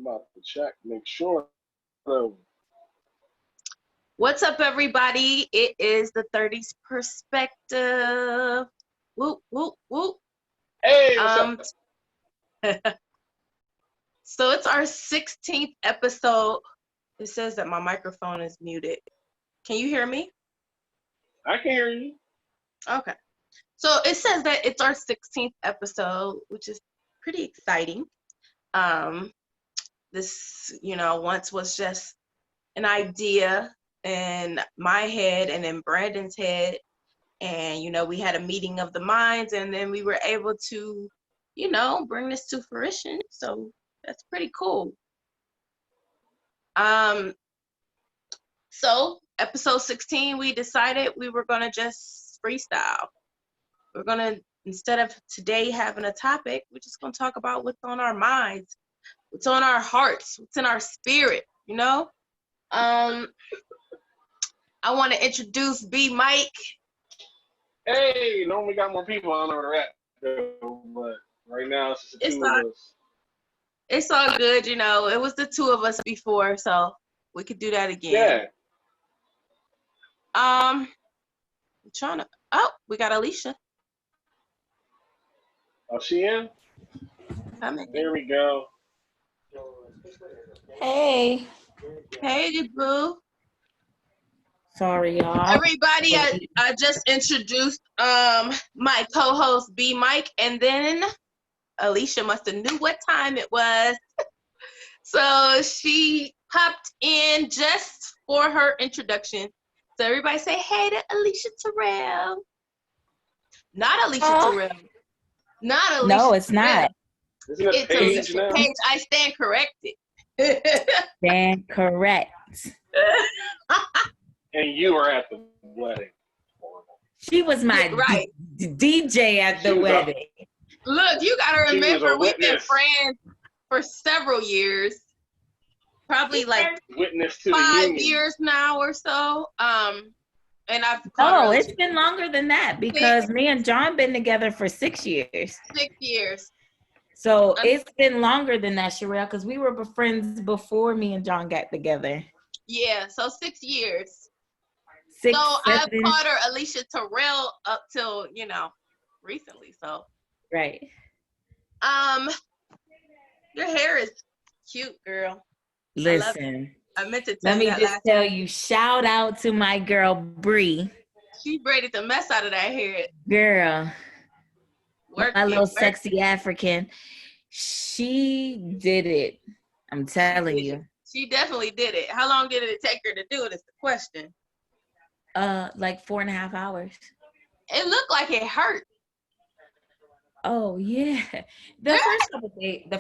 I'm about to check, make sure. So, What's up, everybody? It is the 30's perspective. Whoop, whoop, whoop. hey, what's up? So it's our 16th episode. It says that my microphone is muted. Can you hear me? I can hear you. Okay. So it says that it's our 16th episode, which is pretty exciting. This, once was just an idea in my head and in Brandon's head. And, we had a meeting of the minds, and then we were able to, bring this to fruition. So that's pretty cool. So episode 16, we decided we were going to just freestyle. We're going to, instead of today having a topic, we're just going to talk about what's on our minds, what's on our hearts, what's in our spirit, I want to introduce B Mike. Hey, normally got more people. I don't know where they're at, but right now it's just the two of us. It's all good, It was the two of us before, so we could do that again. Yeah. I'm trying to. Oh, we got Alicia. Oh, she in? There we go. Hey. Hey, boo. Sorry, y'all. Everybody, I just introduced my co-host B Mike, and then Alicia must have knew what time it was. So she popped in just for her introduction. So everybody say hey to Alicia Terrell. Not Alicia Terrell. Not Alicia. No, it's Terrell. not. Isn't it It's Alicia now? Page. I stand corrected. Stand correct. And you were at the wedding. She was my right. DJ at the wedding. Look, you gotta remember we've been witness. friends for several years. Probably like witness to 5 years now or so. And I've it's been longer than that because me and John been together for 6 years. 6 years. So it's been longer than that, Sherelle, because we were friends before me and John got together. Yeah, so 6 years. 6, so 7. I've called her Alicia Terrell up till, recently. So right. Your hair is cute, girl. Listen. I meant to tell Let me just tell you, shout out to my girl Bree. She braided the mess out of that hair. Girl. My little sexy African. She did it. I'm telling you. She definitely did it. How long did it take her to do it is the question. Like 4.5 hours. It looked like it hurt. Oh yeah. The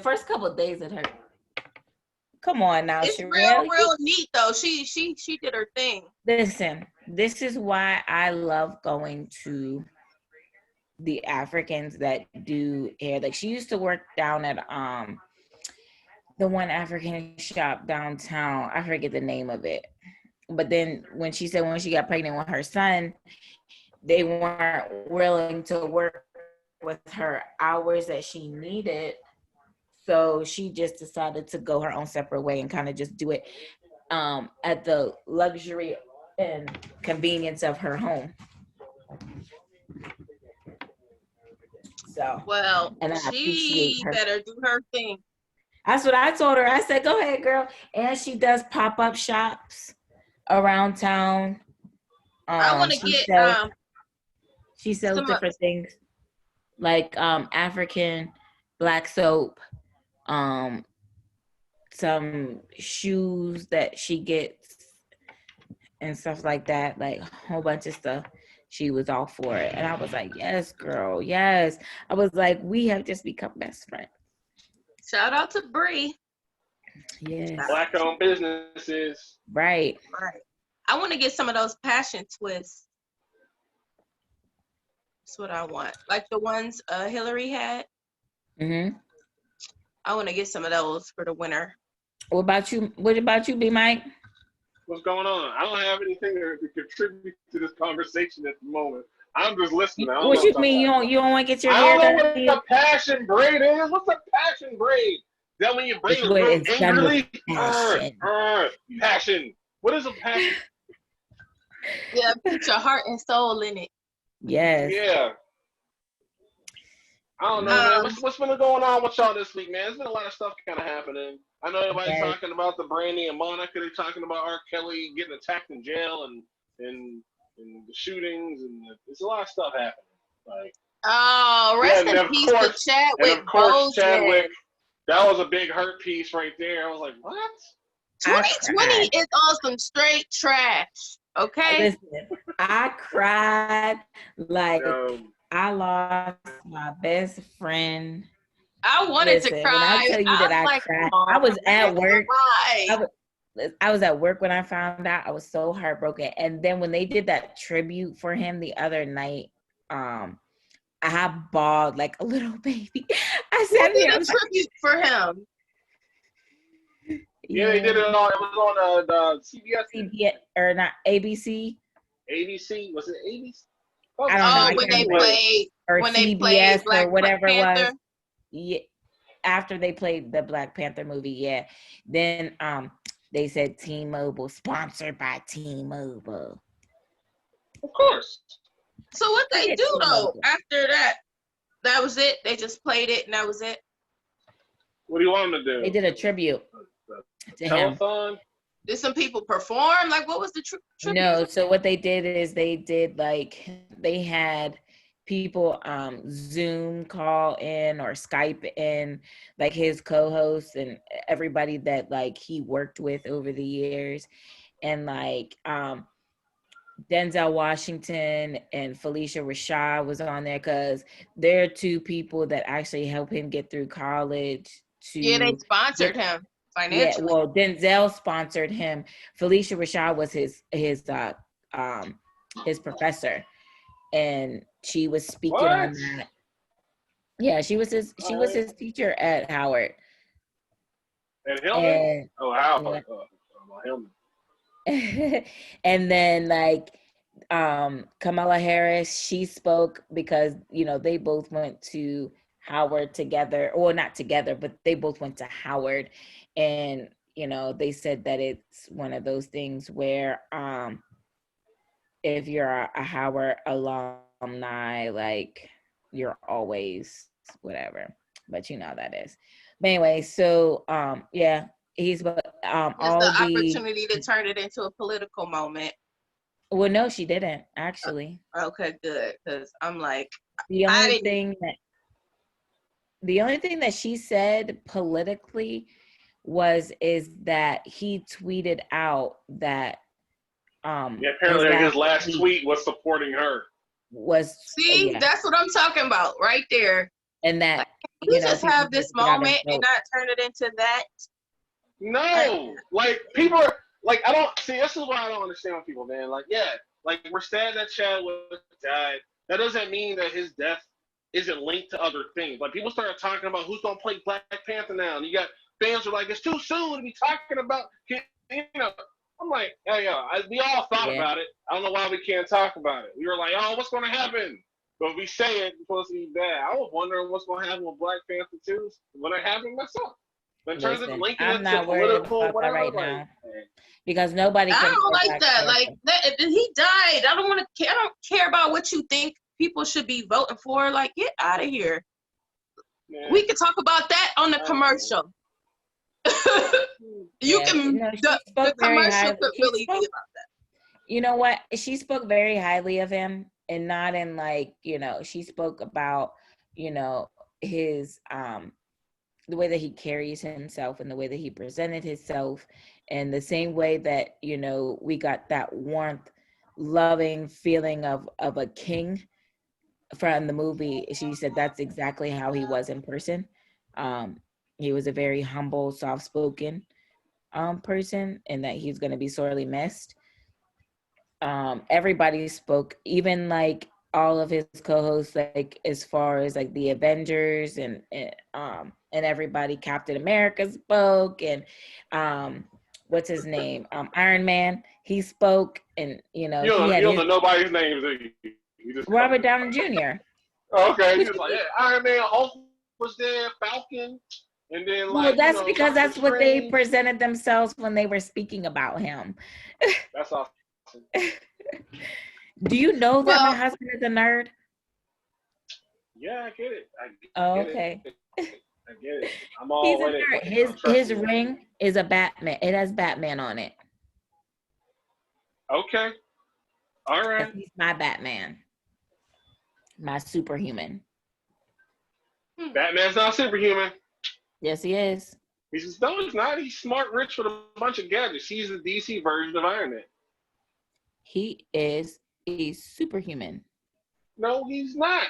first couple of days it hurt. Come on now, it's Sherelle. real neat though. She did her thing. Listen, this is why I love going to the Africans that do hair. Like she used to work down at the one African shop downtown. I forget the name of it. But then when she got pregnant with her son, they weren't willing to work with her hours that she needed. So she just decided to go her own separate way and kind of just do it at the luxury and convenience of her home. So and she better do her thing. That's what I told her. I said, go ahead, girl. And she does pop-up shops around town. I want to get she sells different things like African black soap, some shoes that she gets and stuff like that, like a whole bunch of stuff. She was all for it. And I was like, yes, girl, yes. I was like, we have just become best friends. Shout out to Bree. Yes. Black-owned businesses. Right. I want to get some of those passion twists. That's what I want. Like the ones Hillary had. Mm-hmm. I want to get some of those for the winter. What about you, B Mike? What's going on? I don't have anything to contribute to this conversation at the moment. I'm just listening. What you mean? You don't want to get your hair done? I don't know what a passion braid is. What's a passion braid? that when your brain It's is where real it's done with angrily? passion. Passion. What is a passion? Yeah, put your heart and soul in it. Yes. Yeah. I don't know, man. What's been going on with y'all this week, man? There's been a lot of stuff kind of happening. I know everybody's talking about the Brandy and Monica. They're talking about R. Kelly getting attacked in jail and the shootings, and there's a lot of stuff happening. Like, rest in peace to Chadwick and of course, Boseman. Chadwick. That was a big hurt piece right there. I was like, what? 2020 is on some straight trash. Okay. Listen, I cried like I lost my best friend. I wanted to cry. When I tell you that I cried, I was at work. I was at work when I found out. I was so heartbroken. And then when they did that tribute for him the other night, I bawled like a little baby. I said, "Who did a tribute for him?" Yeah, they did it on. It was on the CBS or not ABC. ABC, was it ABC? I don't know. When they played CBS Black or whatever it Panther. was. Yeah, after they played the Black Panther movie, yeah. Then they said T-Mobile, sponsored by T-Mobile. Of course. So what they do though after that? That was it. They just played it and that was it. What do you want them to do? They did a tribute to telethon? him. Did some people perform? Like, what was the tribute? No. So what they did is they had people Zoom call in or Skype in, like his co-hosts and everybody that like he worked with over the years, and like Denzel Washington and Felicia Rashad was on there because they're two people that actually helped him get through college. They sponsored him financially. Yeah, well, Denzel sponsored him. Felicia Rashad was his professor, and she was speaking on that. Yeah, she was his teacher at Howard. At Hillman? Howard. Hillman. And then like Kamala Harris, she spoke because they both went to Howard together, or not together, but they both went to Howard, and they said that it's one of those things where if you're a Howard alumni, like you're always whatever, but how that is. But anyway, so yeah, he's all the opportunity to turn it into a political moment. Well, no, she didn't actually. Okay, good, because I'm like, the only thing that she said politically is that he tweeted out that apparently his last tweet was supporting her. That's what I'm talking about right there. And that like, we just have this moment and not turn it into that. No, like people are like, I don't see. This is why I don't understand with people, man. Like, yeah, like we're sad that Chadwick died. That doesn't mean that his death isn't linked to other things. Like people started talking about who's gonna play Black Panther now, and you got fans who are like, it's too soon to be talking about. I'm like, we all thought about it. I don't know why we can't talk about it. We were like, oh, what's gonna happen? But if we say it, it's supposed to be bad. I was wondering what's gonna happen with Black Panther 2 when it happened myself. But in terms of linking it to political, whatever, right now. Because nobody. I don't like that. Like that, if he died, I don't want to. I don't care about what you think people should be voting for. Like, get out of here. Yeah. We can talk about that on the commercial. The commercial could really be about that. You know what? She spoke very highly of him, and not in like, she spoke about, his the way that he carries himself and the way that he presented himself, and the same way that we got that warmth, loving feeling of a king from the movie. She said that's exactly how he was in person. He was a very humble, soft-spoken person, and that he's going to be sorely missed. Everybody spoke, even like all of his co-hosts, like as far as like the Avengers and everybody. Captain America spoke, and what's his name? Iron Man. He spoke, and you don't know nobody's names. Robert Downey Jr. Okay, he was like, Iron Man, Hulk was there, Falcon, And then, Well, like, that's because Doctor that's what they Strange. presented themselves when they were speaking about him. That's awesome. Do you know that Well- my husband is a nerd? Yeah, I get it. Oh, get okay. I get it. I'm all He's a with it. nerd. His ring is a Batman. It has Batman on it. Okay. All right. He's my Batman. My superhuman. Batman's not superhuman. Yes, he is. He's not. He's smart, rich with a bunch of gadgets. He's the DC version of Iron Man. He is a superhuman. No, he's not.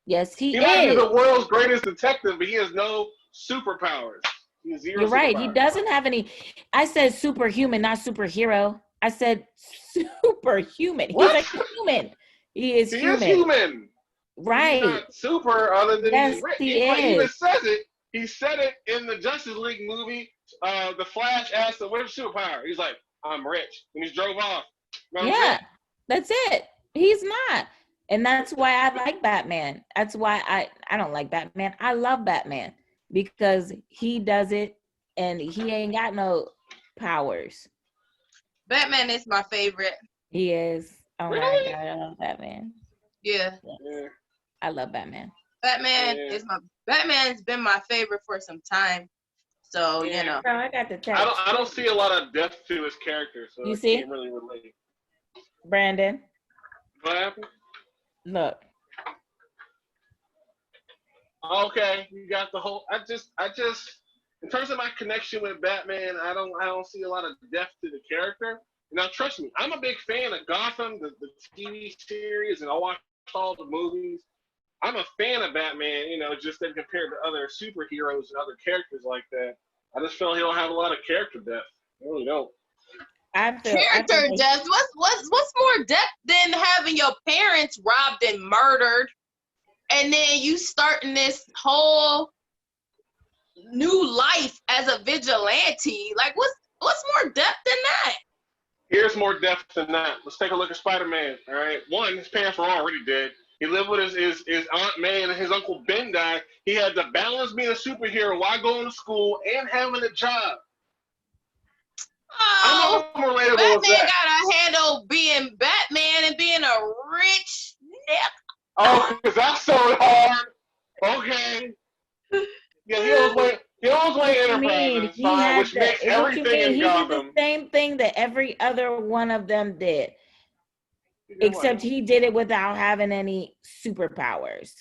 Yes, he He might be is. the world's greatest detective, but he has no superpowers. He has zero. You're right. He superpowers. doesn't have any. I said superhuman, not superhero. I said superhuman. What? He's a human. He is He human. is human. Right. He's not super, other than Yes, he's rich. he He even is. says it. He said it in the Justice League movie. The Flash asked him, "What's your superpower?" He's like, "I'm rich," and he drove off. You know what I'm Yeah, saying? that's it. He's not. And that's why I like Batman. That's why I don't like Batman. I love Batman because he does it and he ain't got no powers. Batman is my favorite. He is. Oh Really? my God, I love Batman. Yeah. Yeah. I love Batman. Batman's been my favorite for some time. So, Yeah. you know. No, I got the text. I don't see a lot of depth to his character, so You I see? can't really relate. Brandon, What happened? look. Okay, you got the whole. I just, in terms of my connection with Batman, I don't see a lot of depth to the character. Now, trust me, I'm a big fan of Gotham, the TV series, and I watched all the movies. I'm a fan of Batman, just then compared to other superheroes and other characters like that. I just feel he don't have a lot of character depth. I really don't. Character depth. What's more depth than having your parents robbed and murdered, and then you starting this whole new life as a vigilante? Like, what's more depth than that? Here's more depth than that. Let's take a look at Spider-Man. All right, one, his parents were already dead. He lived with his Aunt May and his Uncle Ben died. He had to balance being a superhero while going to school and having a job. Oh, I'm more relatable Batman with that. gotta handle being Batman and being a rich nigga. Oh, because that's so hard. Okay. Yeah, he owns Wayne Enterprises, which makes everything in He Gotham. did the same thing that every other one of them did. Except what? he did it without having any superpowers.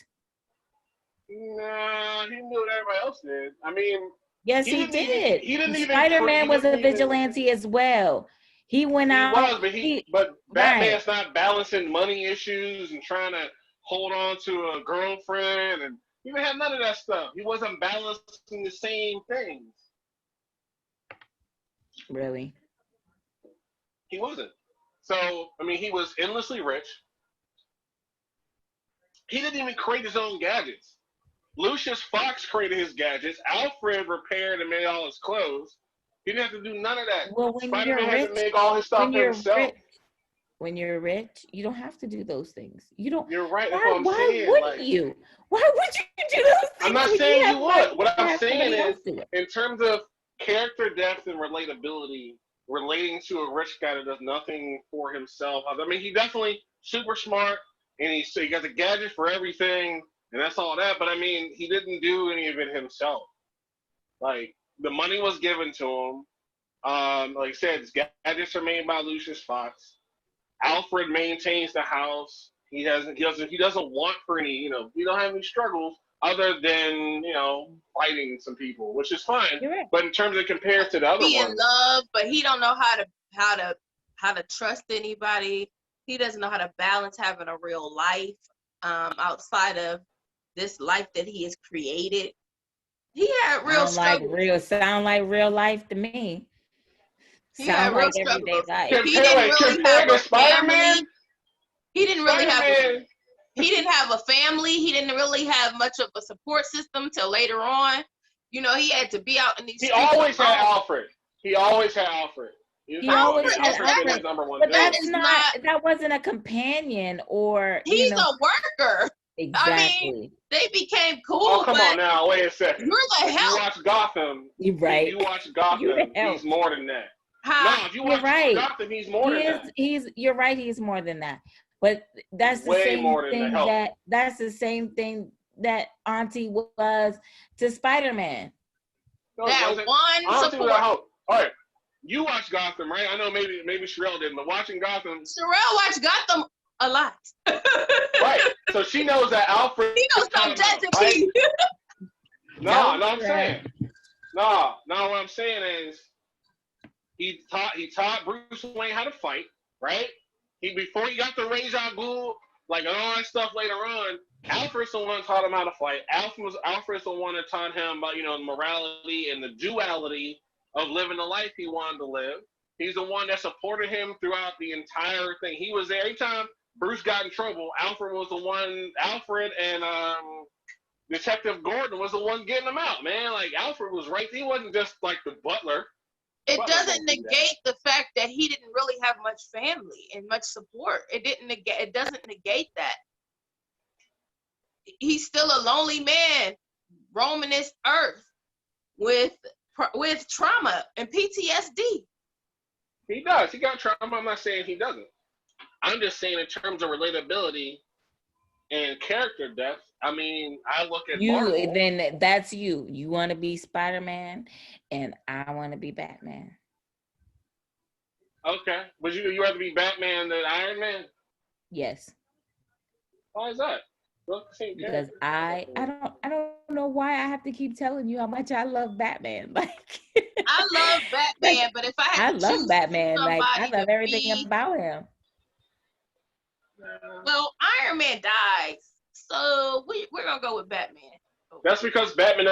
Nah, he knew what everybody else did. I mean, Yes, he did. didn't even. Spider-Man was a vigilante as well. He went out. But Batman's not balancing money issues and trying to hold on to a girlfriend, and he didn't have none of that stuff. He wasn't balancing the same things. Really? He wasn't. So, I mean, he was endlessly rich. He didn't even create his own gadgets. Lucius Fox created his gadgets. Alfred repaired and made all his clothes. He didn't have to do none of that. Well, when Spider-Man you're had rich, to make all his stuff himself. When you're rich, you don't have to do those things. You don't. You're right. That's Why, what I'm why saying. wouldn't you? Why would you do those things? I'm not when saying have you money? would. What I'm Have saying somebody is, else do it? in terms of character depth and relatability, relating to a rich guy that does nothing for himself. I mean, he definitely super smart, and he got the gadget for everything, and that's all that. But I mean, he didn't do any of it himself. Like, the money was given to him. Like I said, his gadgets are made by Lucius Fox. Alfred maintains the house. He doesn't want for any, he don't have any struggles other than, fighting some people, which is fine. You're right. But in terms of compared to the other Be in ones, love, but he don't know how to trust anybody. He doesn't know how to balance having a real life outside of this life that he has created. He had real struggles. Sound like real life to me. He had Sound real like everyday struggles. life. He didn't really have a family. He didn't really Spider-Man, he didn't have a family. He didn't really have much of a support system till later on. He had to be out in these he streets always had alone. Alfred. He always had Alfred. He always had Alfred's Alfred. number one But thing. that wasn't a companion or He's a worker. Exactly. They became cool. Oh, come on now. Wait a second. You're the If help. you watch Gotham, You're right. If you watch Gotham, he's more than that. Huh? No, if you watch Gotham, he's more than that. You're right. He's more than that. But that's the Way same more than thing the help. that's the same thing that Auntie was to Spider-Man. No, that one support. All right, you watch Gotham, right? I know maybe Sherelle didn't, but watching Gotham. Sherelle watched Gotham a lot. Right. So she knows that Alfred. He knows some Jessica. Right? No, I'm saying. No, what I'm saying is he taught Bruce Wayne how to fight, right? Before he got the Ra's al Ghul, like and all that stuff later on, Alfred's the one taught him how to fight. Alfred's the one that taught him about, morality and the duality of living the life he wanted to live. He's the one that supported him throughout the entire thing. He was there every time Bruce got in trouble. Alfred and Detective Gordon was the one getting him out, man. Like Alfred was right. He wasn't just like the butler. It doesn't negate the fact that he didn't really have much family and much support. It doesn't negate that. He's still a lonely man roaming this earth with trauma and PTSD. He does. He got trauma. I'm not saying he doesn't. I'm just saying in terms of relatability and character depth, I look at Marvel. Then that's you. You want to be Spider-Man, and I want to be Batman. Okay, but you rather be Batman than Iron Man? Yes. Why is that? Because I don't know why I have to keep telling you how much I love Batman. Like I love Batman, but if I had to choose Batman. Like I love everything about him. Well, Iron Man dies. So we're gonna go with Batman. That's because Batman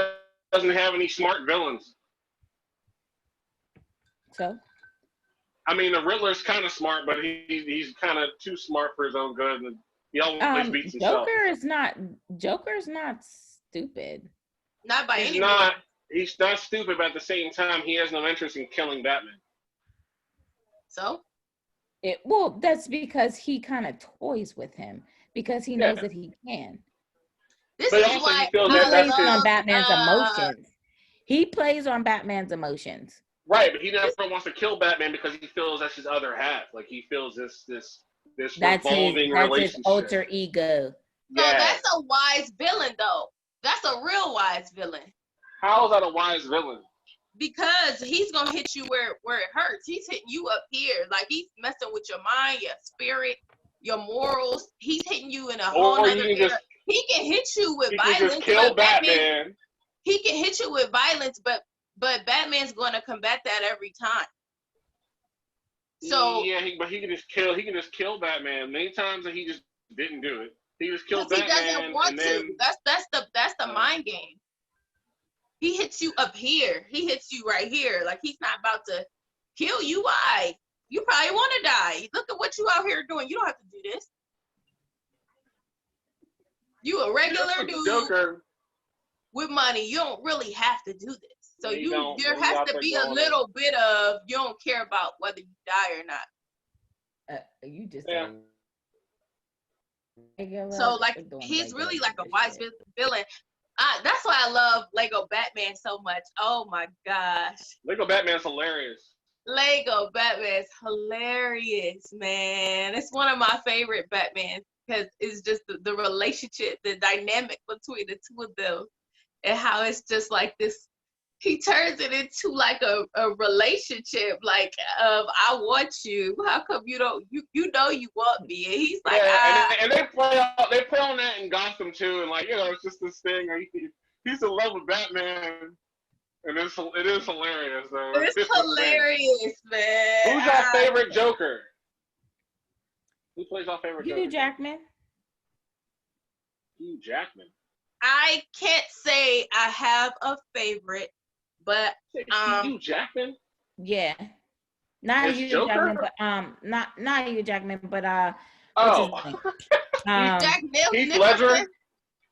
doesn't have any smart villains. So? The Riddler's kind of smart, but he's kind of too smart for his own good, and he always beats himself. Joker's not stupid. Not by any means. He's not stupid, but at the same time, he has no interest in killing Batman. So? That's because he kind of toys with him. Because he knows that he can. This is why he plays on Batman's emotions. He plays on Batman's emotions. Right, but he never wants to kill Batman because he feels that's his other half. Like he feels this revolving relationship. That's his alter ego. So that's a wise villain, though. That's a real wise villain. How is that a wise villain? Because he's gonna hit you where it hurts. He's hitting you up here, like he's messing with your mind, your spirit, your morals. He's hitting you in a whole other area. He can hit you with violence. Just kill Batman. He can hit you with violence, but Batman's gonna combat that every time. So but he can just kill Batman. Many times that he just didn't do it. He just killed Batman. He doesn't want to. That's the mind game. He hits you up here. He hits you right here. Like he's not about to kill you. Why? You probably want to die. Look at what you out here doing. You don't have to do this. You a regular dude Joker. with money. You don't really have to do this. So there has to be a little bit of you don't care about whether you die or not. You just so like he's really like a wise villain. That's why I love Lego Batman so much. Oh my gosh. Lego Batman's hilarious. Lego Batman's hilarious, man. It's one of my favorite Batmans because it's just the relationship, the dynamic between the two of them, and how it's just like this. He turns it into like a relationship, like of I want you. How come you don't? You know you want me, and he's like, and they play on that in Gotham too, and like it's just this thing. He's in love with Batman, and it is hilarious. Though. It's hilarious, man. Who's our favorite Joker? Who plays our favorite Joker? Hugh Jackman. Hugh Jackman. I can't say I have a favorite. But Hugh Jackman? Yeah. Not Hugh Jackman, but not Hugh Jackman, but Heath Ledger?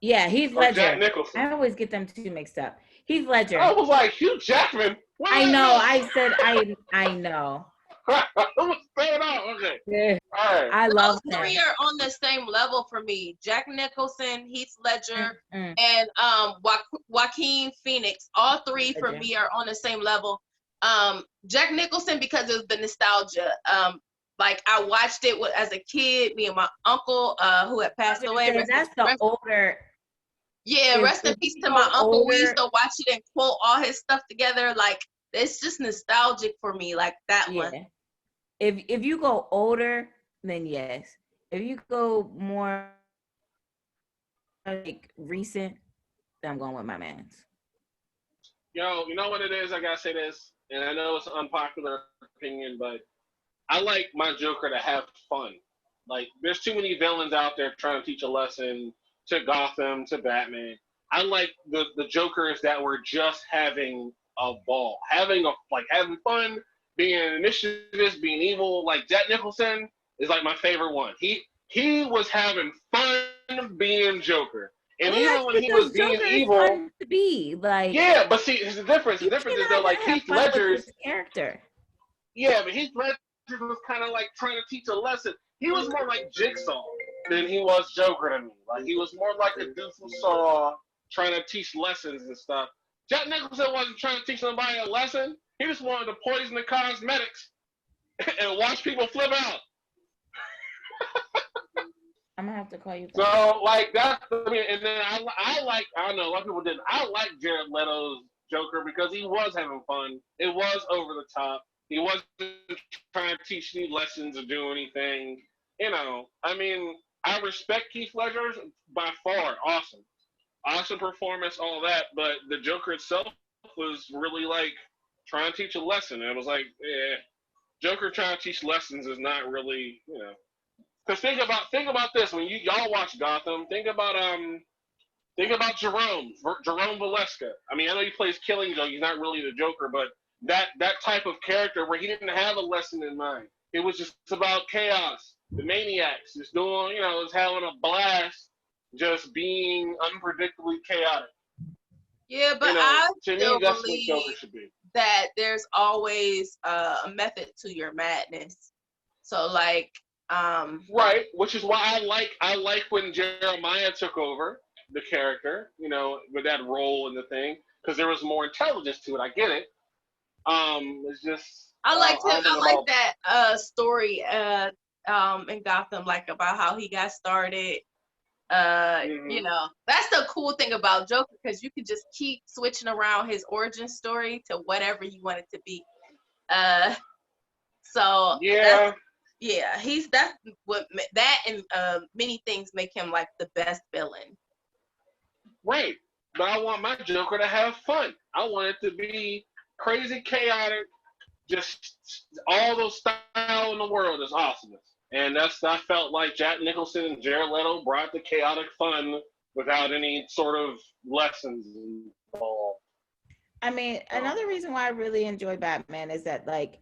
Yeah, Heath Ledger. Jack Nicholson. I always get them two mixed up. Heath Ledger. I was like, Hugh Jackman? I know. I said I know. What's going on? Okay. Yeah. All right. I love Those three him. are on the same level for me. Jack Nicholson, Heath Ledger, Mm. and Joaquin Phoenix. All three for Ledger. me are on the same level. Jack Nicholson because of the nostalgia. Like I watched it as a kid. Me and my uncle, who had passed away. That's the older. Yeah, rest in peace to my uncle. We used to watch it and quote all his stuff together. Like it's just nostalgic for me. Like that one. If you go older, then yes. If you go more like recent, then I'm going with my man's. Yo, you know what it is? I gotta say this, and I know it's an unpopular opinion, but I like my Joker to have fun. Like, there's too many villains out there trying to teach a lesson to Gotham, to Batman. I like the Jokers that were just having a ball, having fun, being an mischievous, being evil. Like Jack Nicholson is like my favorite one. He was having fun being Joker. And even when he was being evil, fun to be like, yeah, but see, the difference. The difference is that like Heath Ledger's character. Yeah, but Heath Ledger was kind of like trying to teach a lesson. He was more like Jigsaw than he was Joker to me. Like he was more like a doofus saw trying to teach lessons and stuff. Jack Nicholson wasn't trying to teach somebody a lesson. He just wanted to poison the cosmetics and watch people flip out. I'm gonna have to call you back. So like that's and then I don't know, a lot of people didn't. I like Jared Leto's Joker because he was having fun. It was over the top. He wasn't trying to teach any lessons or do anything. You know, I mean, I respect Heath Ledger by far. Awesome performance, all that. But the Joker itself was really like trying to teach a lesson. And it was like, Joker trying to teach lessons is not really, you know. Because think about this when y'all watch Gotham. Think about Jerome Valeska. I mean, I know he plays Killing Joke. He's not really the Joker, but that type of character where he didn't have a lesson in mind. It was just about chaos. The maniacs just doing, just having a blast, just being unpredictably chaotic. Yeah, but I to still me, that's believe what Joker should be. that there's always a method to your madness. So like, right, which is why I like when Jeremiah took over the character, with that role in the thing, because there was more intelligence to it. I get it. It's just I like that story in Gotham, like about how he got started. That's the cool thing about Joker, because you can just keep switching around his origin story to whatever you want it to be. So yeah, many things make him like the best villain. Right, but I want my Joker to have fun. I want it to be crazy, chaotic, just all those style in the world is awesomeness. And I felt like Jack Nicholson and Jared Leto brought the chaotic fun without any sort of lessons involved. I mean, another reason why I really enjoy Batman is that like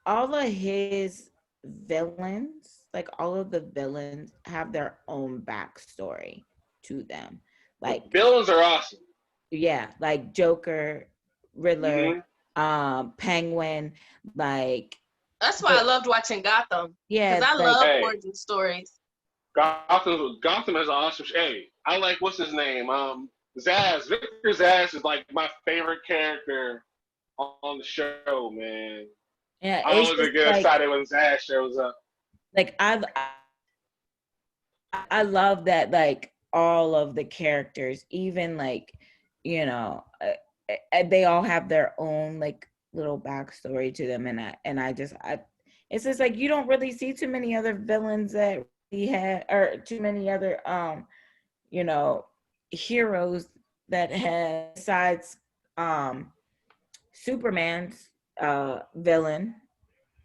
all of his villains, like all of the villains have their own backstory to them. Like the villains are awesome. Yeah, like Joker, Riddler, Penguin, like. That's why I loved watching Gotham. Yeah, because I love origin stories. Gotham is awesome. Hey, I like what's his name? Zsasz. Victor Zsasz is like my favorite character on the show, man. Yeah, I always get excited when Zsasz shows up. Like I love that, like all of the characters, even like they all have their own like little backstory to them, and I it's just like you don't really see too many other villains that we had, or too many other heroes that had, besides Superman's villain.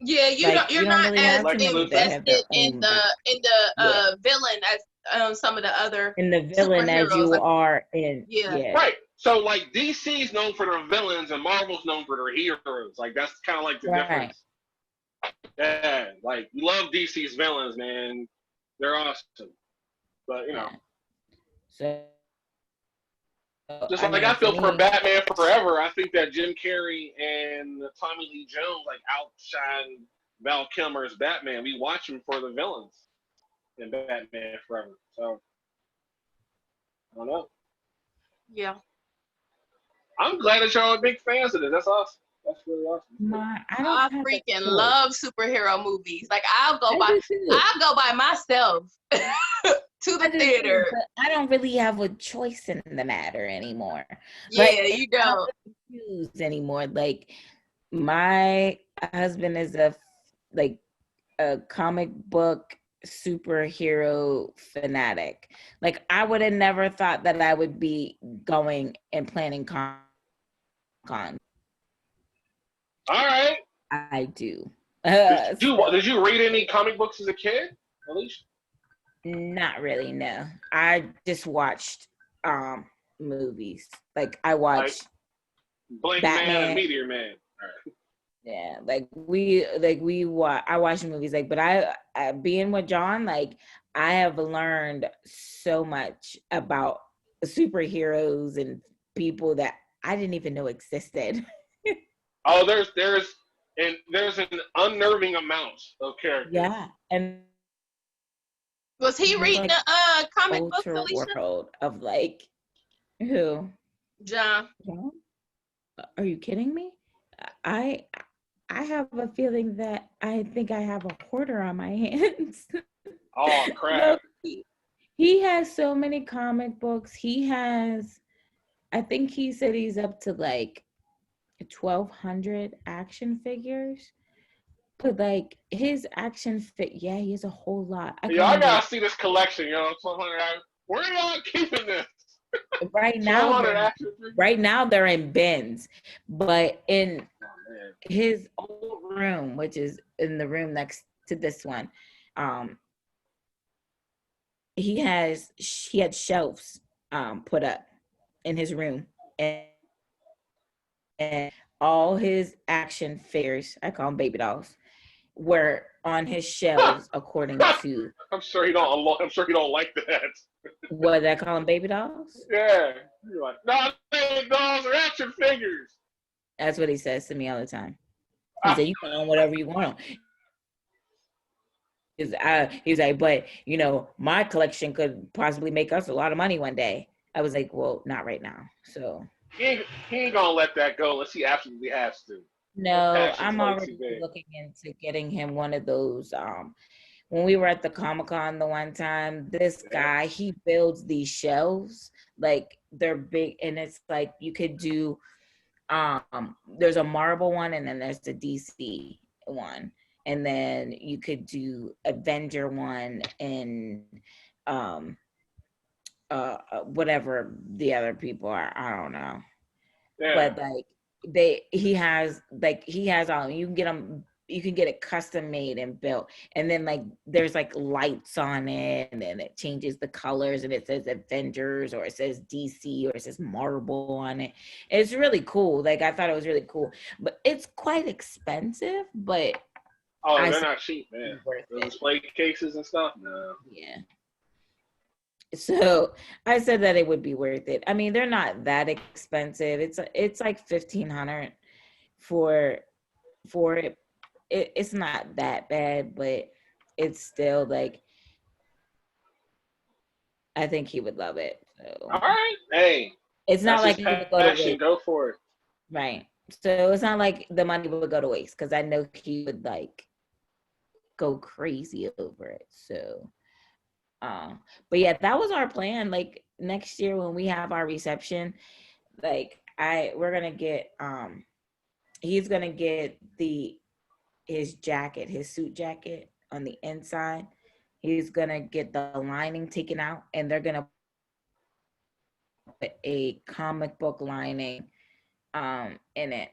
Yeah, you're not really as invested in the villain as some of the other in the villain as you are in. Yeah. Right. So like DC's known for their villains and Marvel's known for their heroes. Like that's kind of like the difference. Yeah, like you love DC's villains, man. They're awesome. But So Just I like mean, I for feel for me, Batman Forever, I think that Jim Carrey and Tommy Lee Jones like outshine Val Kilmer's Batman. We watch him for the villains in Batman Forever. So I don't know. Yeah. I'm glad that y'all are big fans of this. That's awesome. That's really awesome. I don't I have a freaking choice. love superhero movies. Like I do too. I'll go by myself to the I do theater. too, but I don't really have a choice in the matter anymore. Yeah, Like, you I don't don't. really choose anymore. Like, my husband is a comic book superhero fanatic. Like, I would have never thought that I would be going and planning con. All right. I do. Did you read any comic books as a kid, Alicia? Not really, no. I just watched movies. Like, I watched Blink Batman. Man and Meteor Man. All right. Yeah, I watch movies, like, but I being with John, like, I have learned so much about superheroes and people that I didn't even know existed. Oh, there's an unnerving amount of characters. Yeah, and Was he reading like, the comic books, ultra Alicia? world of like who? John. John? Are you kidding me? I have a feeling that I think I have a hoarder on my hands. Oh crap! He has so many comic books. I think he said he's up to like 1,200 action figures. But like his yeah, he has a whole lot. I gotta see this collection, 1,200. Where are y'all keeping this? Right now they're in bins, but in his old room, which is in the room next to this one, he had shelves put up in his room, and all his action figures, I call them baby dolls, were on his shelves according to. I'm sure he don't like that. What did I call them, baby dolls? Yeah, you're like, no, baby dolls are action figures. That's what he says to me all the time. He said, "You can own whatever you want." He's like, "But my collection could possibly make us a lot of money one day." I was like, "Well, not right now." So he ain't gonna let that go unless he absolutely has to. No, I'm already looking into getting him one of those. When we were at the Comic-Con the one time, this guy, he builds these shelves, like they're big, and it's like you could do there's a Marvel one, and then there's the DC one, and then you could do Avenger one, and whatever the other people are, I don't know. Yeah. But like he has all, you can get it custom made and built, and then like there's like lights on it, and then it changes the colors, and it says Avengers, or it says DC, or it says Marvel on it. It's really cool. Like, I thought it was really cool, but it's quite expensive. But they're not cheap, man. Those display cases and stuff. No. Yeah. So I said that it would be worth it. I mean, they're not that expensive. It's like $1,500 for it. It's not that bad, but it's still like, I think he would love it. So. All right, hey, it's not like he would go to waste. Go for it. Right. So it's not like the money would go to waste, because I know he would like go crazy over it. So. But yeah, that was our plan. Like, next year when we have our reception, like we're gonna get he's gonna get his suit jacket on the inside. He's gonna get the lining taken out, and they're gonna put a comic book lining in it.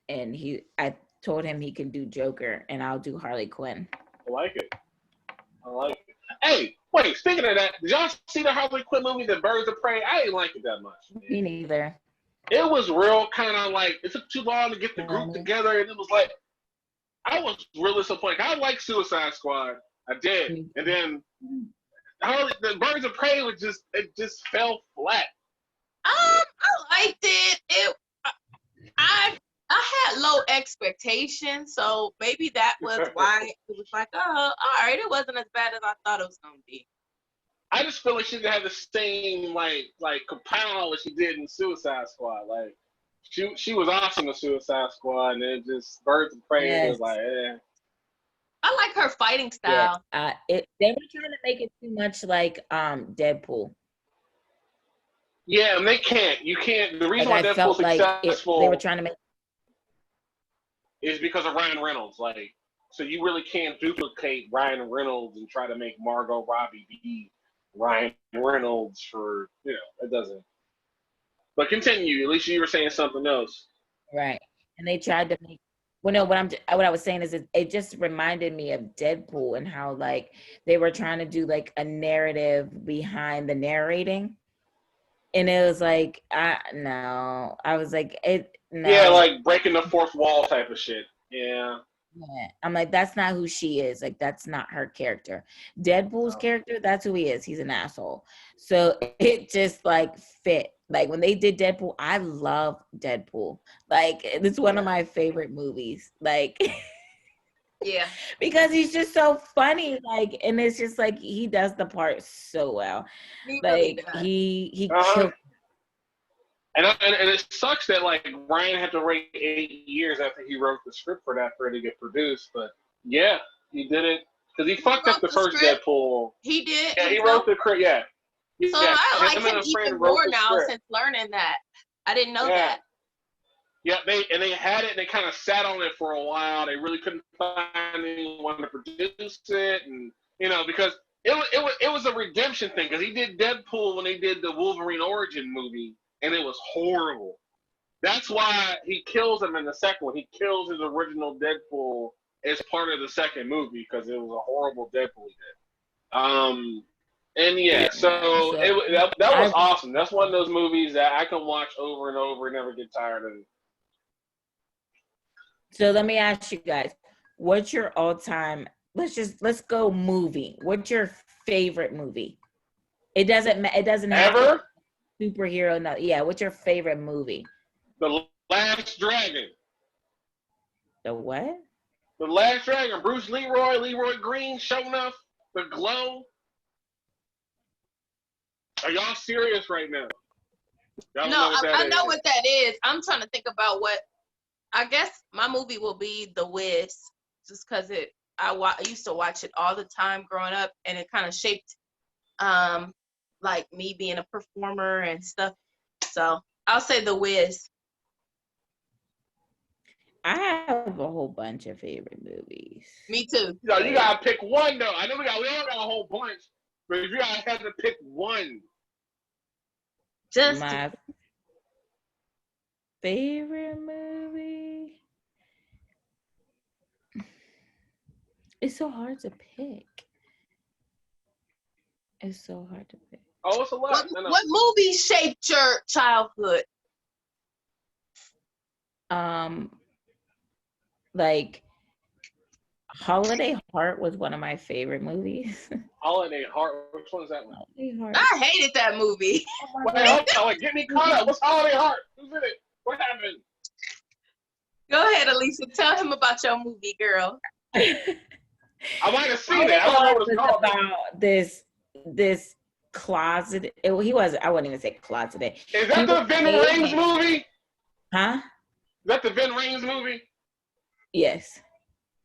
And I told him he can do Joker, and I'll do Harley Quinn. I like it. Hey, wait, speaking of that, did y'all see the Harley Quinn movie, The Birds of Prey? I didn't like it that much. Me neither. It was real kind of like, it took too long to get the group together, and it was like, I was really disappointed. I like Suicide Squad. I did. And then The Birds of Prey it just fell flat. I liked it. I had low expectations, so maybe that was why it was like, oh, all right, it wasn't as bad as I thought it was gonna be. I just feel like she didn't have the same like kapow as she did in Suicide Squad. Like she was awesome in Suicide Squad, and then just Birds of Prey Yes. was like, I like her fighting Yeah. style. They were trying to make it too much like Deadpool. Yeah, and they can't. You can't. The reason Like, why I Deadpool's felt like successful they were trying to make. is because of Ryan Reynolds. Like, so you really can't duplicate Ryan Reynolds and try to make Margot Robbie be Ryan Reynolds for, it doesn't. But continue. At least you were saying something else. Right. And they tried to make. Well, no, what I was saying is it just reminded me of Deadpool and how like they were trying to do like a narrative behind the narrating. And it was like, no. I was like, no. Yeah, like breaking the fourth wall type of shit. Yeah. I'm like, that's not who she is. Like, that's not her character. Deadpool's character, that's who he is. He's an asshole. So it just like fit. Like when they did Deadpool, I love Deadpool. Like it's one of my favorite movies. Like Yeah. because he's just so funny. Like, and it's just like he does the part so well. He Like really does. he killed. And it sucks that like Ryan had to wait 8 years after he wrote the script for that for it to get produced. But yeah, he did it because he fucked up the first script. Deadpool. He did. Yeah, he wrote the script. Yeah. So I like him even more now since learning that. I didn't know that. Yeah, they had it. And they kind of sat on it for a while. They really couldn't find anyone to produce it, and because it was a redemption thing because he did Deadpool when they did the Wolverine origin movie, and it was horrible. That's why he kills him in the second one. He kills his original Deadpool as part of the second movie because it was a horrible Deadpool he did. And yeah, so that was awesome. That's one of those movies that I can watch over and over and never get tired of it. So let me ask you guys, what's your all-time? Let's go movie. What's your favorite movie? It doesn't have ever superhero. No, yeah. What's your favorite movie? The Last Dragon. The what? The Last Dragon. Bruce Leroy Green, showing off the glow. Are y'all serious right now? No, I know what that is. I'm trying to think about what. I guess my movie will be The Wiz, just because I used to watch it all the time growing up, and it kind of shaped, like me being a performer and stuff. So I'll say The Wiz. I have a whole bunch of favorite movies. Me too. No, you gotta pick one though. I know we all got a whole bunch, but if you guys had to pick one. Just my favorite movie. It's so hard to pick. It's so hard to pick. Oh, it's a lot. What movie shaped your childhood? Like Holiday Heart was one of my favorite movies. Holiday Heart. Which one is that one? I hated that movie. Wait, get me caught up. What's Holiday Heart? Who's in it? What happened? Go ahead, Alicia. Tell him about your movie, girl. I might have seen it. I don't know what it's called. About this closet. I wouldn't even say closeted. Is that the Vin Rames movie? Huh? Is that the Vin Rames movie? Yes.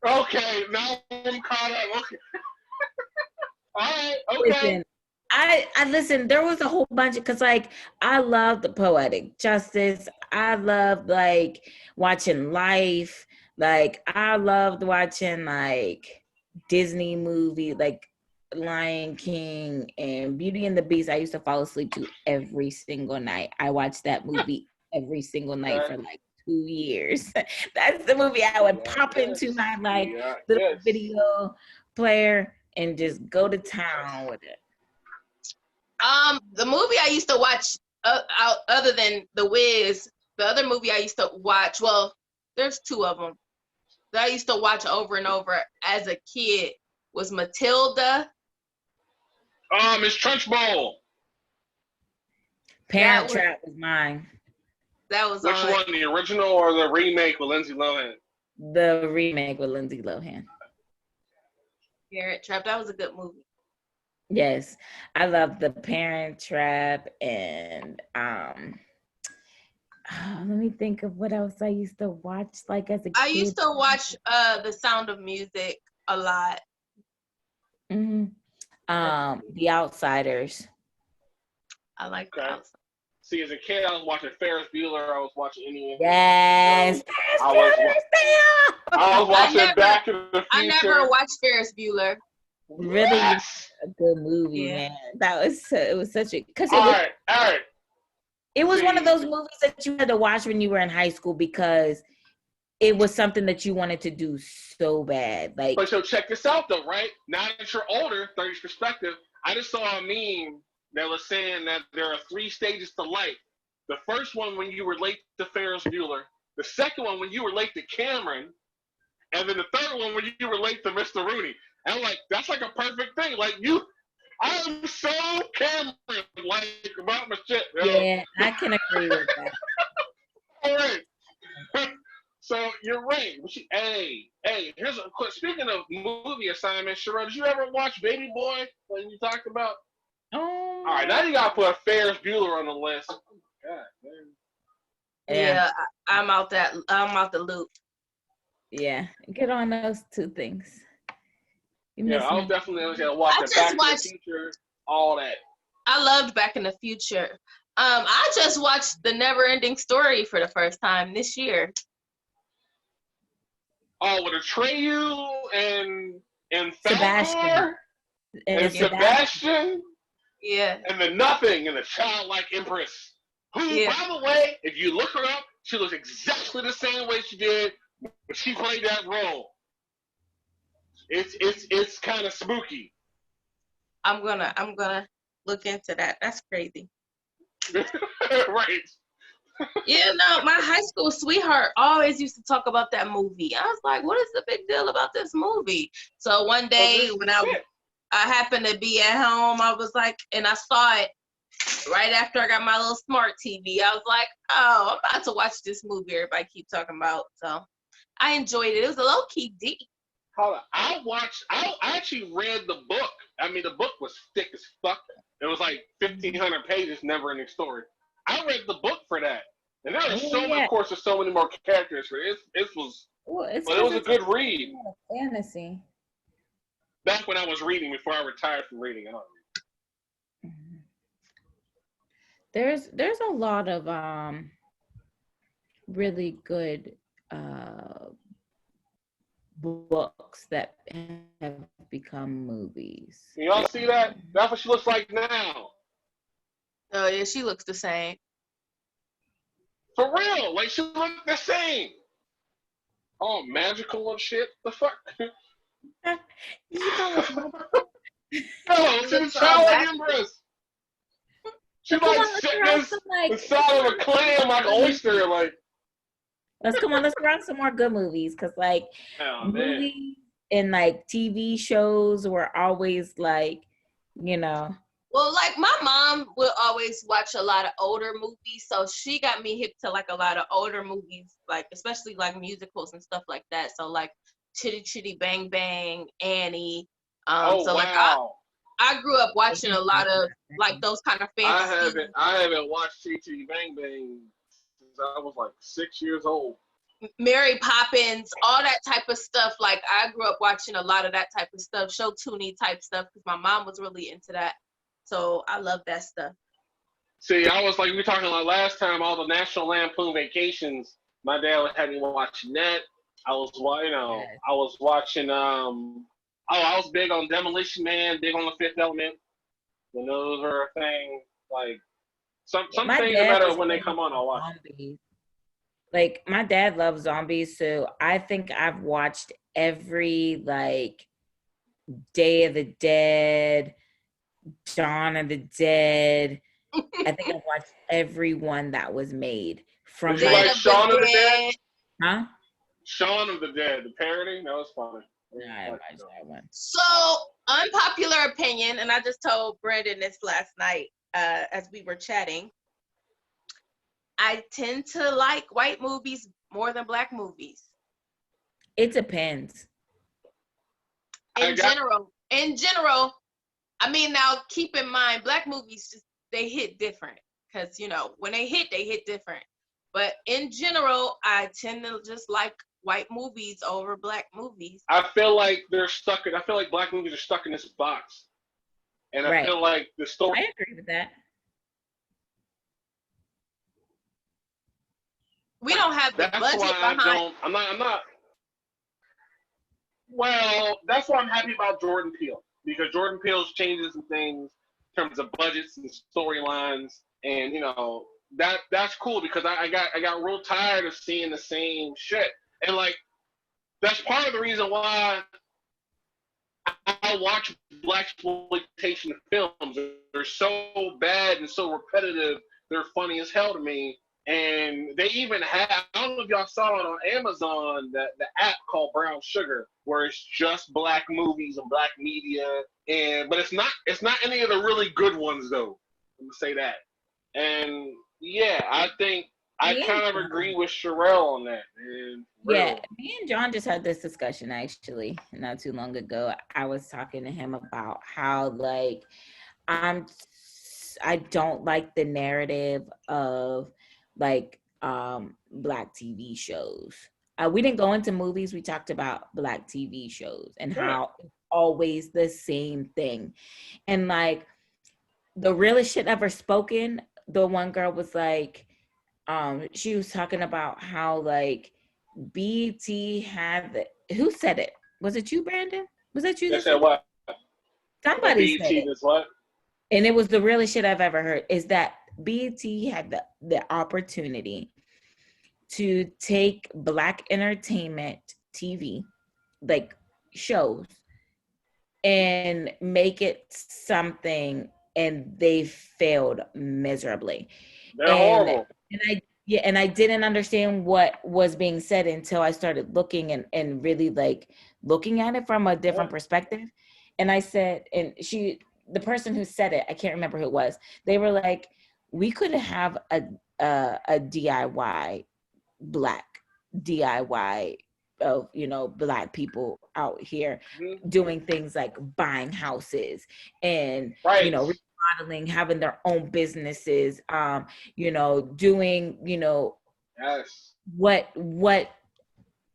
Okay, now I'm caught up. Okay. All right, okay. Listen, I listen, there was a whole bunch because like I love the Poetic Justice. I loved like watching Life. Like I loved watching like Disney movie like Lion King and Beauty and the Beast. I used to fall asleep to every single night. I watched that movie every single night for like 2 years. That's the movie I would pop into my like little video player and just go to town with it. The movie I used to watch other than The Wiz, the other movie I used to watch, well, there's two of them that I used to watch over and over as a kid was Matilda. Miss Trunchbull. Parent Trap was mine. That was Which one, the original or the remake with Lindsay Lohan? The remake with Lindsay Lohan. Parent Trap. That was a good movie. Yes, I love the Parent Trap, and let me think of what else I used to watch like as a kid. I used to watch The Sound of Music a lot. Mm-hmm. The Outsiders. I like The Outsiders. See, as a kid, I was watching Ferris Bueller. I was watching Indian. Yes, I was watching Back to the Future. I never watched Ferris Bueller. Really a good movie, man. That was it was such a because all right. It was one of those movies that you had to watch when you were in high school because it was something that you wanted to do so bad. Like, but so check this out though, right? Now that you're older, 30's perspective, I just saw a meme that was saying that there are 3 stages to life. The first one when you were late to Ferris Bueller, the second one when you were late to Cameron, and then the third one when you were late to Mr. Rooney. And I'm like, that's like a perfect thing. Like I'm so Cameron, like about my shit. Yeah, I can agree with that. All right. So you're right. Hey, here's a quick. Speaking of movie assignments, Sherelle, did you ever watch Baby Boy when you talked about? Oh. All right, now you gotta put Ferris Bueller on the list. Oh, God, man. Yeah, I'm out the loop. Yeah, get on those 2 things. I was definitely gonna watch Back to the Future, all that. I loved Back in the Future. I just watched The Never Ending Story for the first time this year. Oh, with Atreyu and Sebastian. And Sebastian. Yeah. And the Nothing and the Childlike Empress. Who, by the way, if you look her up, she looks exactly the same way she did when she played that role. It's kind of spooky. I'm gonna look into that. That's crazy. Right. My high school sweetheart always used to talk about that movie. I was like, what is the big deal about this movie? So one day when I happened to be at home, I was like, and I saw it right after I got my little smart TV. I was like, oh, I'm about to watch this movie everybody keep talking about. So I enjoyed it. It was a low key deep. Hold on. I actually read the book. I mean, the book was thick as fuck. It was like 1,500 pages, never ending story. I read the book for that. And there are of course, there's so many more characters for it. It was a good read. Fantasy. Back when I was reading, before I retired from reading, I don't read. There's a lot of really good books that have become movies. Y'all see that? That's what she looks like now. Oh yeah, she looks the same. For real, like she looked the same. Oh, magical and shit. The fuck? Oh, she's a Childlike Empress. She's like sitting inside of a clam like an oyster, like. Let's run some more good movies, because like movies and like TV shows were always like, Well, like my mom would always watch a lot of older movies, so she got me hip to like a lot of older movies, like especially like musicals and stuff like that. So like Chitty Chitty Bang Bang, Annie. Like I grew up watching a lot of like those kind of fantasy. I haven't watched Chitty Chitty Bang Bang since I was like 6 years old. Mary Poppins, all that type of stuff. Like I grew up watching a lot of that type of stuff, show Toonie type stuff, because my mom was really into that. So I love that stuff. See, I was like, we were talking like last time, all the National Lampoon Vacations. My dad had me watching that. I was watching. I was big on Demolition Man, big on The Fifth Element. When those were a thing, like some things matter when they come on. I'll watch. Zombies. Like my dad loves zombies, so I think I've watched every like Day of the Dead, Dawn of the Dead. I think I've watched every one that was made from. Did you like Shaun of the Dead? Huh? Shaun of the Dead, the parody. That was funny. Yeah, I watched that one. So, unpopular opinion, and I just told Brandon this last night as we were chatting. I tend to like white movies more than black movies. It depends. In general, I mean, now keep in mind, black movies just they hit different because when they hit different. But in general, I tend to just like white movies over black movies. I feel like I feel like black movies are stuck in this box, and I feel like the story. I agree with that. We don't have the budget behind. I'm not. Well, that's why I'm happy about Jordan Peele, because Jordan Peele's changes some things in terms of budgets and storylines, and that's cool because I got real tired of seeing the same shit, and like that's part of the reason why I watch blaxploitation films. They're so bad and so repetitive. They're funny as hell to me. And they even have, I don't know if y'all saw it on Amazon, the app called Brown Sugar, where it's just black movies and black media. But it's not any of the really good ones though. I'm gonna say that. And yeah, I think I kind of agree with Sherelle on that, man. Yeah, me and John just had this discussion actually not too long ago. I was talking to him about how like I don't like the narrative of like black TV shows. We didn't go into movies, we talked about black TV shows and how it's always the same thing. And like the realest shit ever spoken, the one girl was like, she was talking about how like BT had who said it? Was it you, Brandon? Was that you? That said what? Somebody said it. What? And it was the realest shit I've ever heard, is that BT had the opportunity to take black entertainment TV, like shows, and make it something, and they failed miserably. They're horrible. And I didn't understand what was being said until I started looking and really like looking at it from a different perspective. And I said, and the person who said it, I can't remember who it was. They were like, we could have a DIY black DIY of black people out here doing things like buying houses and remodeling, having their own businesses, doing what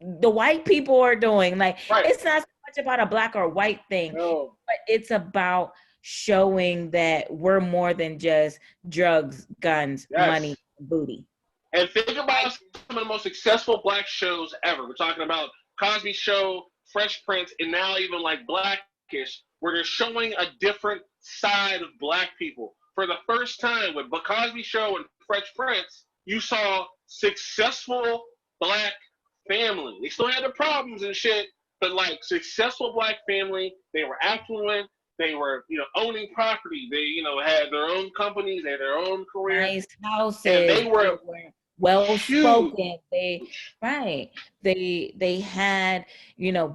the white people are doing. Like it's not so much about a black or white thing, but it's about showing that we're more than just drugs, guns, money, booty. And think about some of the most successful black shows ever. We're talking about Cosby Show, Fresh Prince, and now even like Blackish, where they're showing a different side of black people. For the first time with the Cosby Show and Fresh Prince, you saw successful black family. They still had the problems and shit, but like successful black family. They were affluent. They were, owning property. They, had their own companies. They had their own career. Nice houses. And they were well spoken. They had,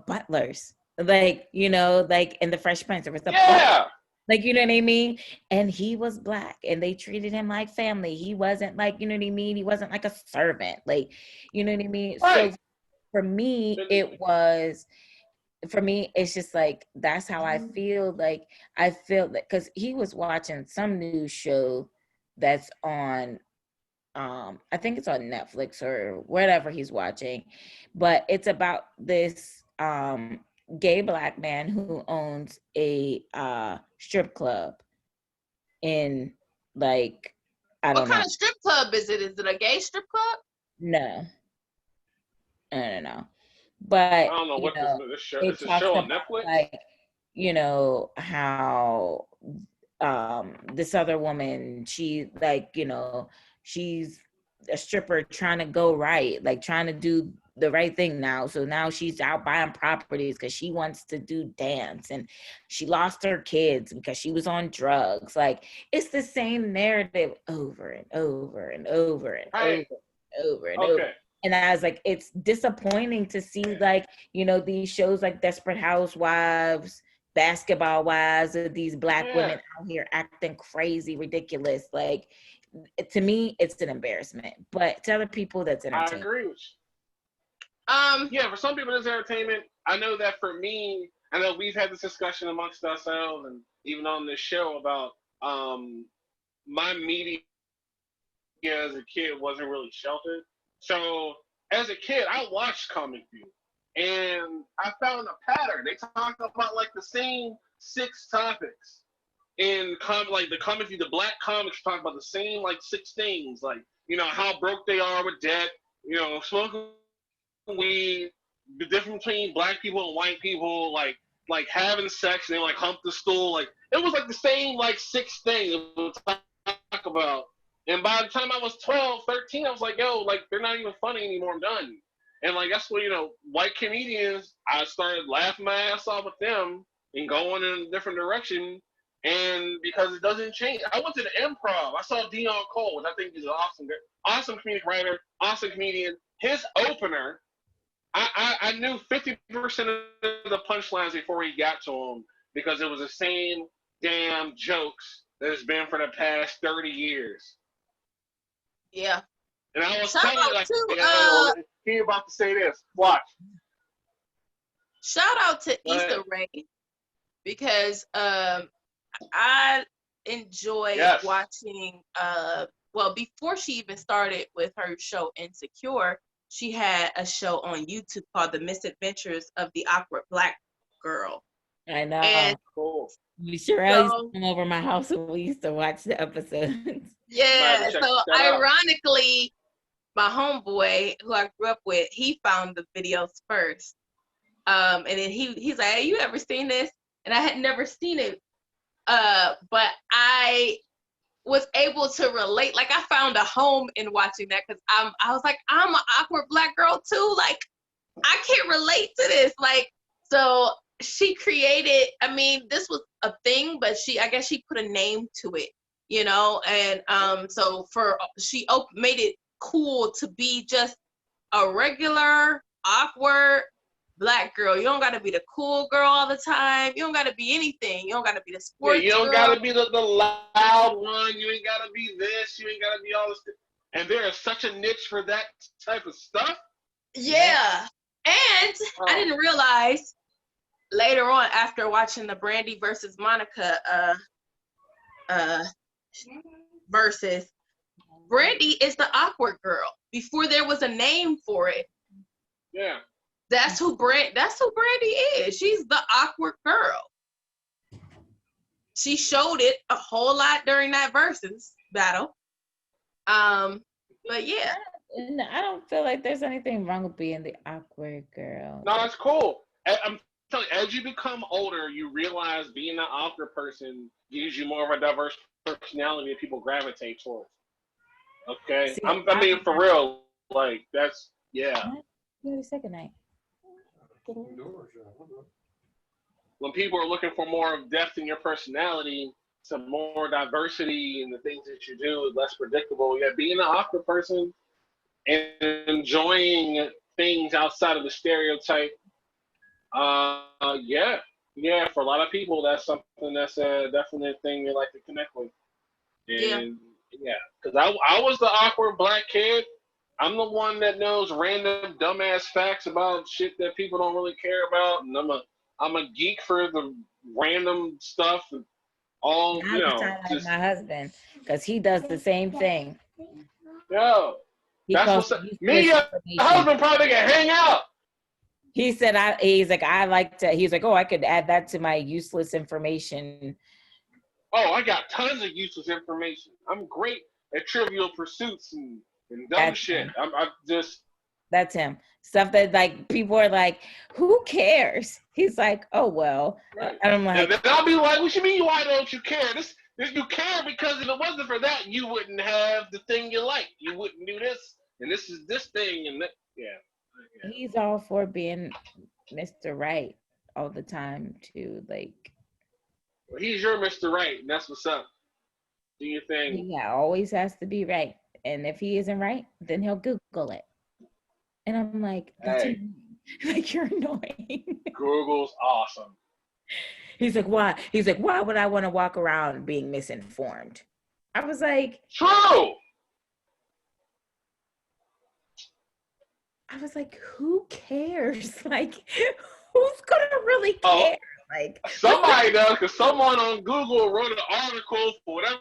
butlers. Like, like in the Fresh Prince, there was the butler. Like, you know what I mean? And he was black, and they treated him like family. He wasn't like, you know what I mean? He wasn't like a servant. Like, you know what I mean? Right. So for me, it's just like, that's how I feel. Like, I feel that because he was watching some news show that's on, I think it's on Netflix or whatever he's watching, but it's about this gay black man who owns a strip club in like, I don't know. What kind of strip club is it? Is it a gay strip club? No. But I don't know what this show is. This show on Netflix? Like, how this other woman, she like, she's a stripper trying to go right, like trying to do the right thing now. So now she's out buying properties because she wants to do dance, and she lost her kids because she was on drugs. Like, it's the same narrative over and over and over and over and over. And I was like, it's disappointing to see, like, these shows like Desperate Housewives, Basketball Wives, of these black women out here acting crazy, ridiculous. Like to me, it's an embarrassment. But to other people, that's I entertainment. agree with you. Yeah, for some people, it's entertainment. I know that for me, I know we've had this discussion amongst ourselves and even on this show about my media as a kid wasn't really sheltered. So as a kid, I watched Comic View, and I found a pattern. They talk about like the same 6 topics in like the Comic View. The black comics talk about the same like 6 things, like how broke they are with debt, smoking weed, the difference between black people and white people, like having sex and they like hump the stool. Like it was like the same like 6 things it would talk about. And by the time I was 12, 13, I was like, yo, like they're not even funny anymore. I'm done. And like that's what white comedians. I started laughing my ass off with them and going in a different direction. And because it doesn't change, I went to the Improv. I saw Dion Cole, which I think he's an awesome comedic writer, awesome comedian. His opener, I knew 50% of the punchlines before he got to them because it was the same damn jokes that it's been for the past 30 years. Yeah. And I was telling you, like, he about to say this. Watch. Shout out to Issa Rae because I enjoy watching. Well, before she even started with her show Insecure, she had a show on YouTube called The Misadventures of the Awkward Black Girl. I know. And cool. You sure used to come over my house and we used to watch the episodes. Yeah. So ironically, my homeboy who I grew up with, he found the videos first. And then he's like, hey, you ever seen this? And I had never seen it. But I was able to relate. Like I found a home in watching that because I was like, I'm an awkward black girl too. Like I can't relate to this. Like, so she created, I mean, this was a thing, but I guess she put a name to it, and so she made it cool to be just a regular awkward black girl. You don't got to be the cool girl all the time. You don't got to be anything. You don't got to be the sports you don't got to be the loud one. You ain't got to be this. You ain't got to be all this. And there is such a niche for that type of stuff. Yeah. And I didn't realize later on after watching the Brandy versus Monica versus, Brandy is the awkward girl before there was a name for it. Yeah. That's who Brandy is. She's the awkward girl. She showed it a whole lot during that versus battle. But yeah. I don't feel like there's anything wrong with being the awkward girl. No, that's cool. I'm telling you, as you become older, you realize being an awkward person gives you more of a diverse personality that people gravitate towards. Okay? See, I mean, for real. Like, that's, yeah. Give it a second night. When people are looking for more depth in your personality, some more diversity in the things that you do, less predictable. Yeah, being an awkward person and enjoying things outside of the stereotype. Yeah, for a lot of people, that's something that's a definite thing they like to connect with. And because I was the awkward black kid. I'm the one that knows random dumbass facts about shit that people don't really care about, and I'm a geek for the random stuff and all. Like my husband, because he does the same thing. Yo, that's what's me and your husband probably can hang out. He said, he's like, I could add that to my useless information. Oh, I got tons of useless information. I'm great at Trivial Pursuits and dumb shit. I'm just. That's him. Stuff that like people are like, who cares? He's like, oh well. Right. And I'm like, and then I'll be like, what you mean? Why don't you care? This you care because if it wasn't for that, you wouldn't have the thing you like. You wouldn't do this, and this is this thing, and that. Yeah. He's all for being Mr. Right all the time too. Like, well, he's your Mr. Right, and that's what's up. Do your thing. Yeah, always has to be right. And if he isn't right, then he'll Google it. And I'm like, that's annoying. Like, you're annoying. Google's awesome. He's like, why? He's like, why would I want to walk around being misinformed? I was like, True. who cares? Like, who's gonna really care? Like, somebody does, because someone on Google wrote an article for whatever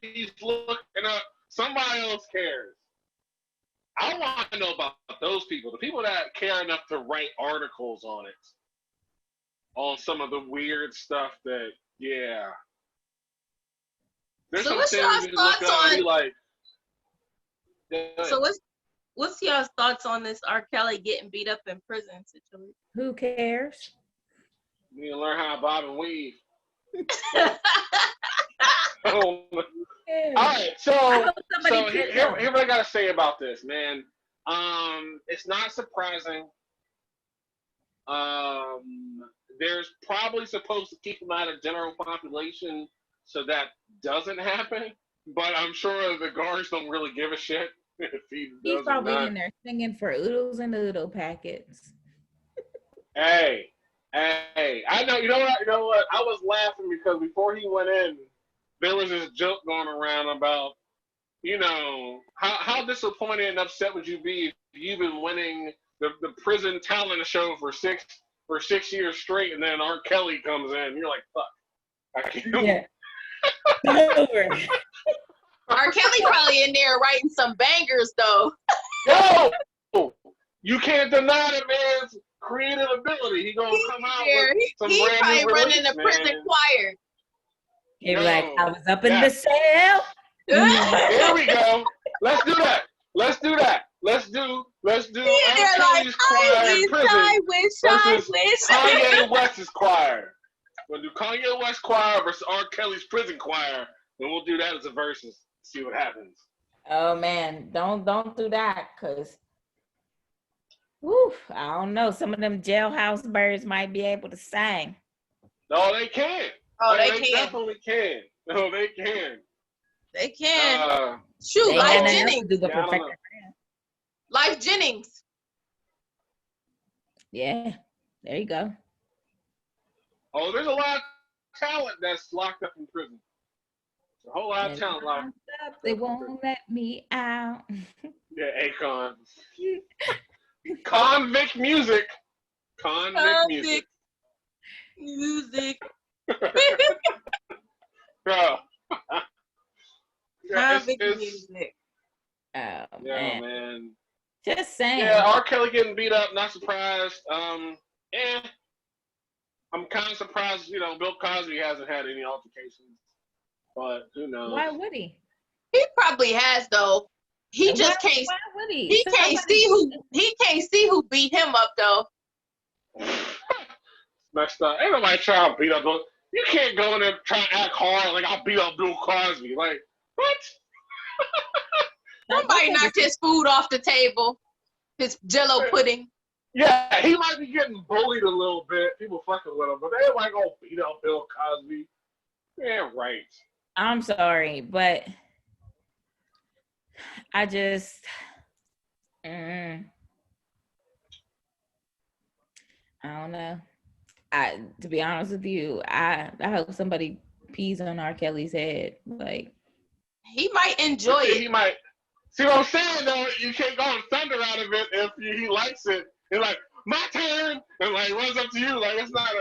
he's looking up. Somebody else cares. I want to know about those people, the people that care enough to write articles on it, on some of the weird stuff that, yeah. There's So some what's things y'all's you look thoughts up and on? be like, yeah. So what's y'all's thoughts on this R. Kelly getting beat up in prison situation? who cares? You need to learn how to bob and weave. All right, so here what I gotta say about this, man. It's not surprising. There's probably supposed to keep him out of general population so that doesn't happen. But I'm sure the guards don't really give a shit if he does. He's probably in there singing for oodles and noodle packets. Hey, I know. You know what? I was laughing because before he went in, there was this joke going around about, how disappointed and upset would you be if you've been winning the prison talent show for 6 years straight, and then R. Kelly comes in, and you're like, fuck. I can't. Yeah. R. Kelly probably in there writing some bangers though. Yo, you can't deny the man's creative ability. He gonna come out with some He's brand probably new running release, a prison choir. He'd be like, I was up in the cell. Here we go. Let's do that. Let's do R. Kelly's choir in prison versus Kanye West's choir. We'll do Kanye West choir versus R. Kelly's prison choir, and we'll do that as a versus. See what happens. Oh man, don't do that, cause, I don't know. Some of them jailhouse birds might be able to sing. No, they can. They definitely can. No, they can. They can. Shoot, they like Jennings. Like Jennings. Yeah, there you go. Oh, there's a lot of talent that's locked up in prison. A whole lot of talent locked up. They won't let me out. Yeah, Akon. Convict music. Convict music. Bro. Convict music. Oh, yeah, man. Just saying. Yeah, R. Kelly getting beat up, not surprised. I'm kind of surprised, Bill Cosby hasn't had any altercations. But who knows? Why would he? He probably has though. He just can't. Why would he? He can't see who beat him up though. Messed up. Ain't nobody trying to beat up. You can't go in there trying to act hard like I'll beat up Bill Cosby. Like what? Somebody knocked his food off the table. His Jello pudding. Yeah, he might be getting bullied a little bit. People fucking with him, but they ain't like gonna beat up Bill Cosby. Yeah, right. I'm sorry, but I just I don't know. To be honest with you, I hope somebody pees on R. Kelly's head. Like he might enjoy it. He might. See what I'm saying though? You can't go and thunder out of it if he likes it. It's like my turn, and like runs up to you. Like that's not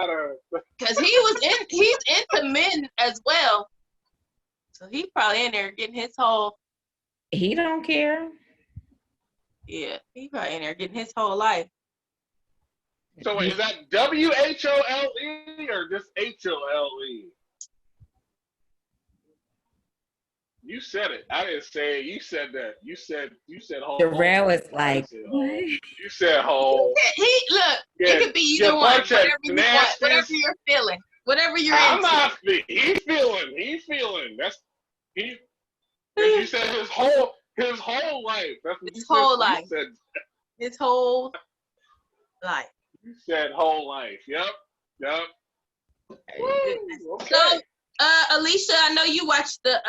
a. Because he's into men as well, so he probably in there getting his whole. He don't care. Yeah, he probably in there getting his whole life. So wait, is that WHOLE or just HOLE? You said it. I didn't say it. You said that. You said whole. Darrell was like, you said whole. Look, it could be either one. Whatever you want, whatever you're feeling, whatever you're into. I'm not. He's feeling. That's he. You said his whole life. That's what his whole life. His whole life. You said whole life. Yep. Okay. So, Alicia, I know you watched the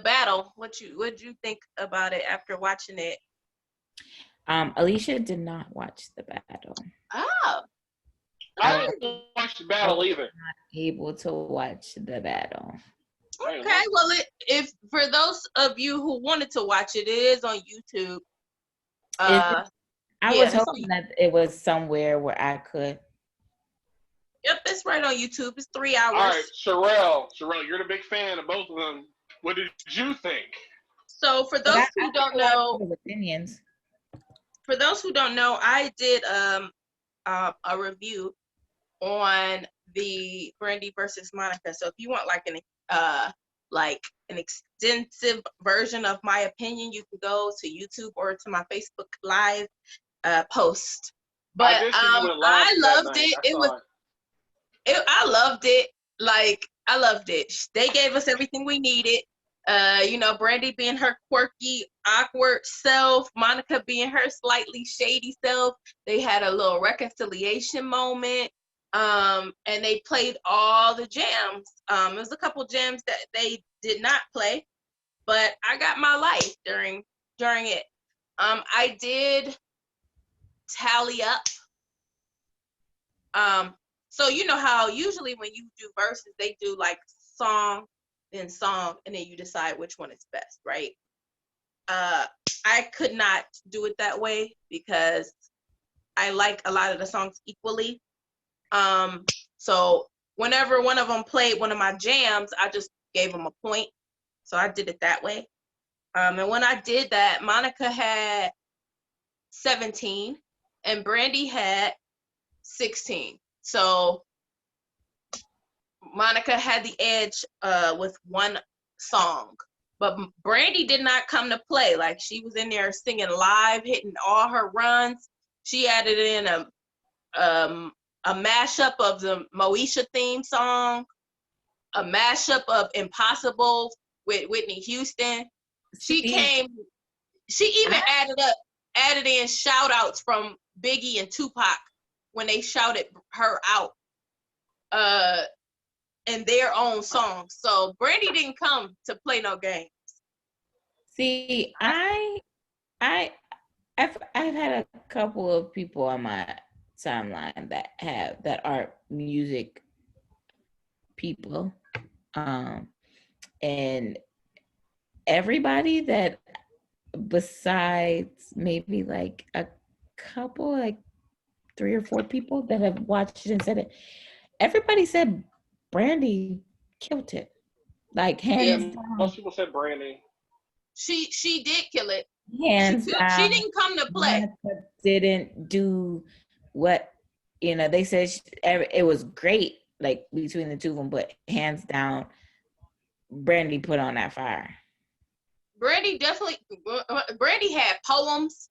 battle. What'd you think about it after watching it? Alicia did not watch the battle. Oh. I didn't watch the battle either. Able to watch the battle. Okay, well, if for those of you who wanted to watch it, it is on YouTube. I was hoping that it was somewhere where I could. Yep, it's right on YouTube. It's 3 hours. All right, Sherelle, you're the big fan of both of them. What did you think? So for those who don't know, opinions. For those who don't know, I did a review on the Brandy versus Monica. So if you want like an extensive version of my opinion, you can go to YouTube or to my Facebook Live post. But I loved it. I loved it. Like, I loved it. They gave us everything we needed. Brandy being her quirky, awkward self, Monica being her slightly shady self. They had a little reconciliation moment. And they played all the jams. There was a couple jams that they did not play, but I got my life during it. I did tally up. So you know how usually when you do verses, they do like song, then song, and then you decide which one is best, right? I could not do it that way because I like a lot of the songs equally. So whenever one of them played one of my jams, I just gave them a point. So I did it that way. And when I did that, Monica had 17 and Brandy had 16. So Monica had the edge with one song, but Brandy did not come to play. Like, she was in there singing live, hitting all her runs. She added in a mashup of the Moesha theme song, a mashup of Impossible with Whitney Houston. She even added in shout outs from Biggie and Tupac when they shouted her out in their own songs. So Brandy didn't come to play no games. See, I've had a couple of people on my timeline that are music people, and everybody that besides maybe like a couple, like 3 or 4 people that have watched it and said it, everybody said Brandy killed it. Like, hands down. Most people said Brandy. She did kill it. Hands down. She didn't come to play. Monica didn't do what, they said it was great, like between the two of them, but hands down, Brandy put on that fire. Brandy had poems.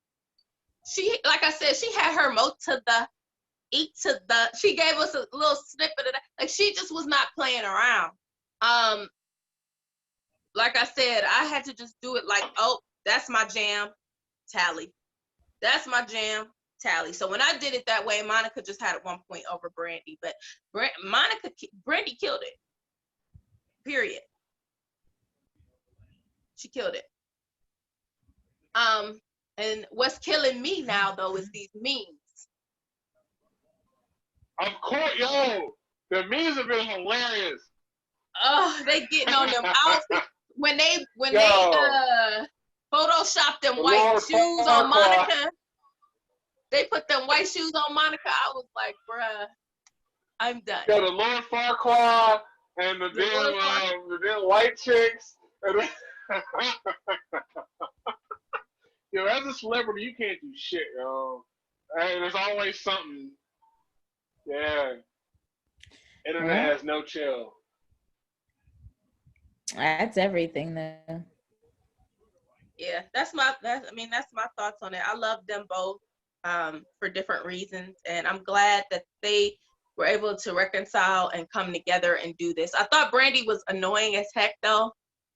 She, like I said, she had her mo to the E to the. She gave us a little snippet of that. Like, she just was not playing around. Like I said, I had to just do it like, oh, that's my jam, tally. That's my jam, tally. So when I did it that way, Monica just had 1 point over Brandy, but Brandy killed it. Period. She killed it. And what's killing me now though is these memes. Of course, yo, the memes have been hilarious. Oh, they getting on them outfits when they photoshopped them white shoes on Monica. They put them white shoes on Monica. I was like, bruh, I'm done. Yo, the Lord Farquaad and the damn white chicks. Yo, as a celebrity, you can't do shit, yo. And there's always something. Yeah. Internet has no chill. That's everything, though. Yeah, that's my thoughts on it. I love them both for different reasons, and I'm glad that they were able to reconcile and come together and do this. I thought Brandy was annoying as heck, though.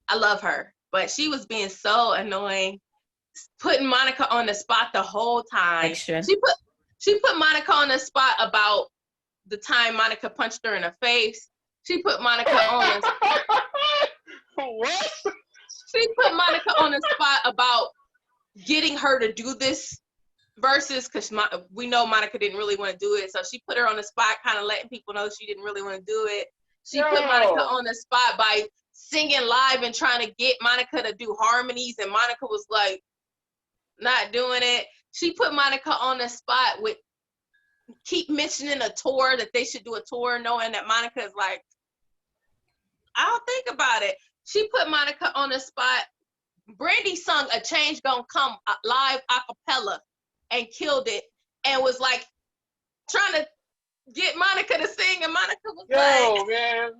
I love her, but she was being so annoying, putting Monica on the spot the whole time. Extra. She put Monica on the spot about the time Monica punched her in the face. She put Monica on the What? She put Monica on the spot about getting her to do this. versus because we know Monica didn't really want to do it, so she put her on the spot, kind of letting people know she didn't really want to do it. She put Monica on the spot by singing live and trying to get Monica to do harmonies, and Monica was like not doing it. She put Monica on the spot with keep mentioning a tour, that they should do a tour, knowing that Monica is like, I'll think about it. She put Monica on the spot. Brandy sung A Change Gonna Come live a cappella and killed it, and was like trying to get Monica to sing, and Monica was like, man.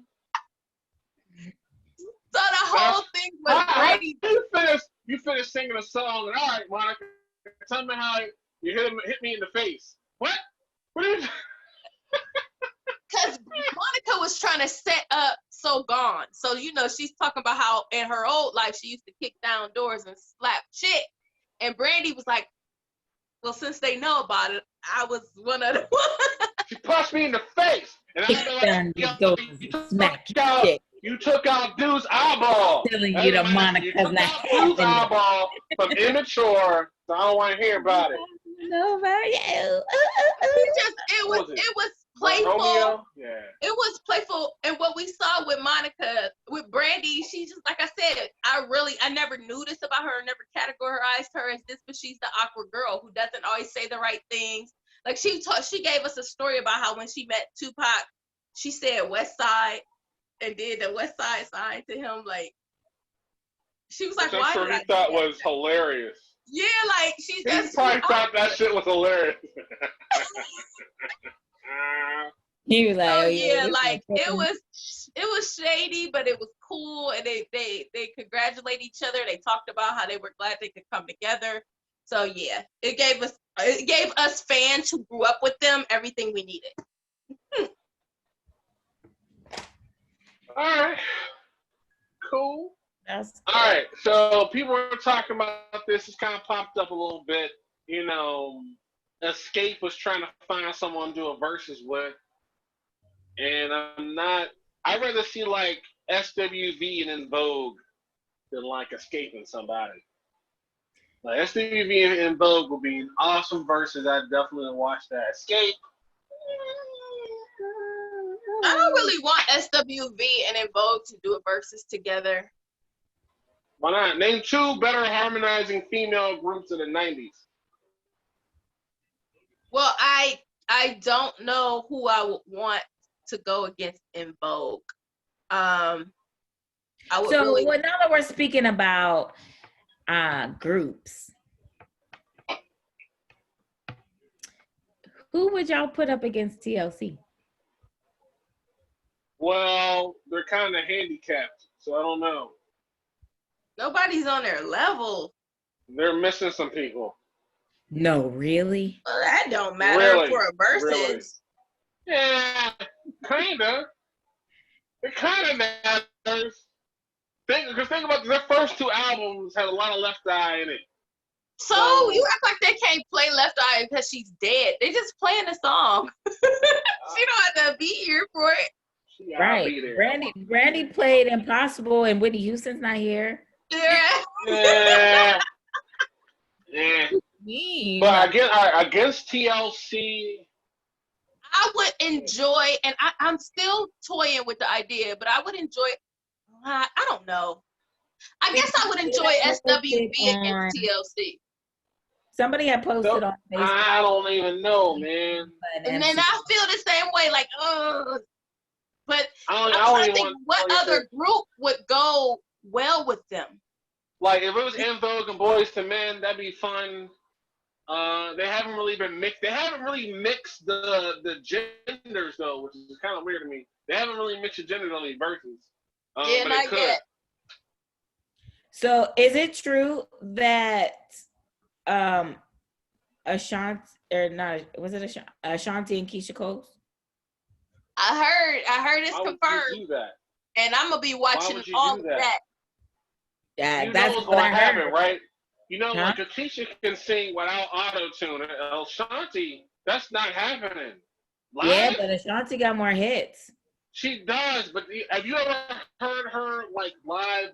So the whole thing was Brandy. You finished singing a song, and all right, Monica, tell me how you hit me in the face. What? What is? Because Monica was trying to set up So Gone. So, you know, she's talking about how in her old life she used to kick down doors and slap shit. And Brandy was like, well, since they know about it, I was one of the ones. She punched me in the face. And you took out dude's eyeball. Telling you that Monica's not dude's eyeball from immature, so I don't want to hear about it. No, it was playful. Yeah. It was playful, and what we saw with Monica, with Brandy, she just, like I said, I never knew this about her, never categorized her as this, but she's the awkward girl who doesn't always say the right things. Like she gave us a story about how when she met Tupac, she said West Side and did the West Side sign to him. Like she was like, "Why?" That's what he thought was hilarious. Yeah, like he probably thought that shit was hilarious. He was like, oh yeah, like it was shady, but it was cool, and they congratulate each other. They talked about how they were glad they could come together. So yeah, it gave us fans who grew up with them everything we needed. All right, cool. All right, so people were talking about this. It's kind of popped up a little bit. You know, Escape was trying to find someone to do a versus with, and I'd rather see like SWV and In Vogue than like escaping somebody. Like SWV and In Vogue would be an awesome versus. I'd definitely watch that. Escape. I don't really want SWV and In Vogue to do a versus together. Why not? Name two better harmonizing female groups of the 90s. Well, I don't know who I would want to go against In Vogue. Now that we're speaking about groups, who would y'all put up against TLC? Well, they're kind of handicapped, so I don't know. Nobody's on their level. They're missing some people. No, really? Well, that don't matter for a versus. Really. Yeah, kinda. It kinda matters. Because think about their first two albums had a lot of Left Eye in it. So you act like they can't play Left Eye because she's dead. They just playing the song. She don't have to be here for it. Right. Brandy played Impossible, and Whitney Houston's not here. Yeah. Yeah. But against TLC, I would enjoy, and I'm still toying with the idea, but I would enjoy. I don't know. I guess I would enjoy SWV against TLC. Somebody had posted on Facebook. I don't even know, man. And then I feel the same way, like, but I'm trying to think what other group would go well with them. Like if it was In Vogue and Boys to Men, that'd be fun. They haven't really been mixed. They haven't really mixed the genders though, which is kind of weird to me. They haven't really mixed the genders on these verses. Yeah, not yet. So is it true that Ashanti and Keisha Cole? I heard it's confirmed. Would you do that? And I'm gonna be watching all of that. Yeah, that's what's gonna happen, right? You know, like Keisha can sing without auto-tune. Ashanti, that's not happening. Yeah, but Ashanti got more hits. She does, but have you ever heard her like live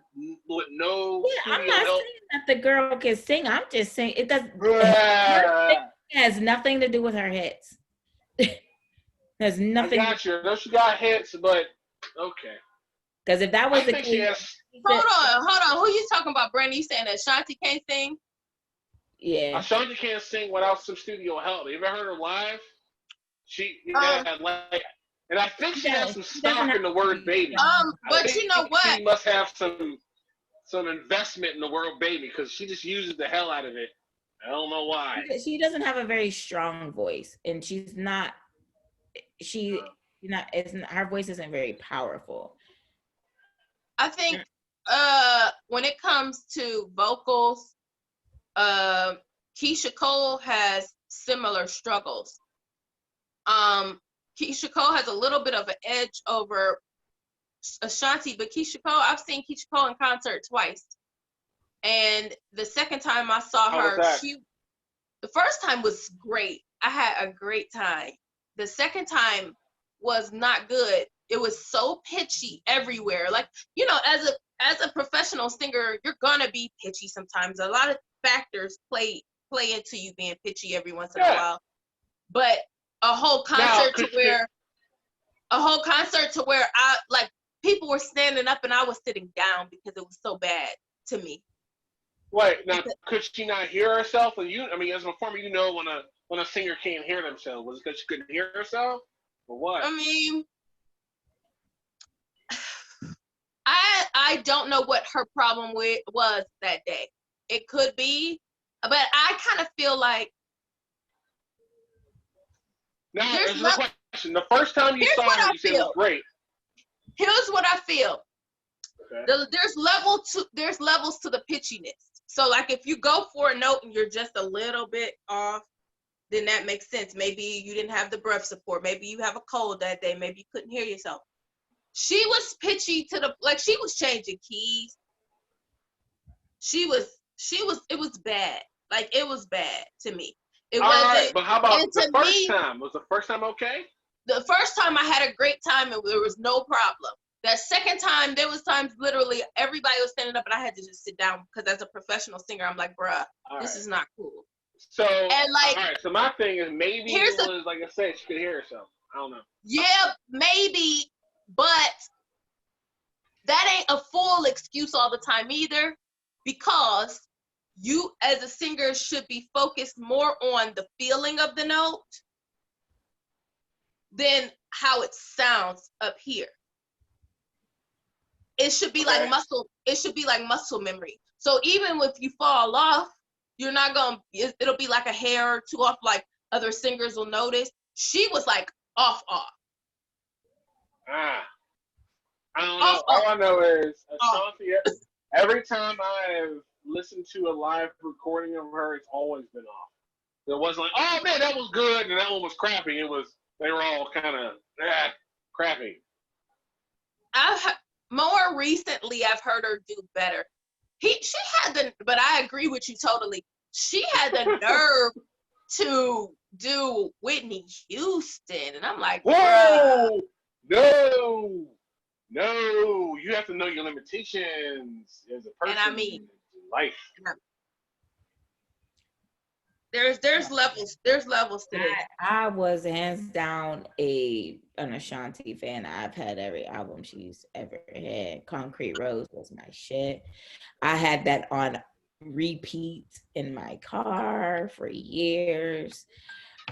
with no Yeah, I'm studio not help? saying that the girl can sing. I'm just saying it does. Her Bruh. singing has nothing to do with her hits. There's I nothing. got you. I know she got hits, but okay. Because if that I was the think she case, has. Hold on. Who you talking about, Brandon? You saying that Shanti can't sing? yeah, Ashanti can't sing without some studio help. You ever heard her live? Um, and I think she has some she doesn't stock in the word baby. I but you know think what? she must have some investment in the word baby because she just uses the hell out of it. I don't know why. She doesn't have a very strong voice, and she's not. Her voice isn't very powerful. I think when it comes to vocals, Keisha Cole has similar struggles. Keisha Cole has a little bit of an edge over Ashanti, but I've seen Keisha Cole in concert twice. And the second time I saw her, the first time was great. I had a great time. The second time was not good. It was so pitchy everywhere. Like, you know, as a professional singer, you're gonna be pitchy sometimes. A lot of factors play into you being pitchy every once in a while. But a whole concert to where I like people were standing up and I was sitting down because it was so bad to me. Wait, now could she not hear herself? And as a performer, you know when a singer can't hear themselves. Was it because she couldn't hear herself, or what? I mean, I don't know what her problem was that day. It could be, but I kind of feel like now there's a question. The first time you saw her, you said it was great. Here's what I feel. Okay. There's levels to the pitchiness. So like if you go for a note and you're just a little bit off, then that makes sense. Maybe you didn't have the breath support. Maybe you have a cold that day. Maybe you couldn't hear yourself. She was pitchy she was changing keys. It was bad. Like it was bad to me. It wasn't. Right, but how about the first time? Was the first time okay? The first time I had a great time and there was no problem. That second time, there was times literally everybody was standing up and I had to just sit down because as a professional singer, I'm like, bruh, this is not cool. So, and like, all right. So my thing is maybe it was like I said, she could hear herself. I don't know. Yeah, maybe, but that ain't a full excuse all the time either, because you as a singer should be focused more on the feeling of the note than how it sounds up here. It should be like muscle. It should be like muscle memory. So even if you fall off, you're not gonna. It'll be like a hair or two off, like other singers will notice. She was like off. I don't know. All I know is Ashanti. Every time I've listened to a live recording of her, it's always been off. It wasn't like, oh man, that was good, and that one was crappy. They were all kind of crappy. More recently, I've heard her do better. But I agree with you totally. She had the nerve to do Whitney Houston, and I'm like, whoa, no, you have to know your limitations as a person. And I mean, in life. There's levels to this. I was hands down an Ashanti fan. I've had every album she's ever had. Concrete Rose was my shit. I had that on repeat in my car for years.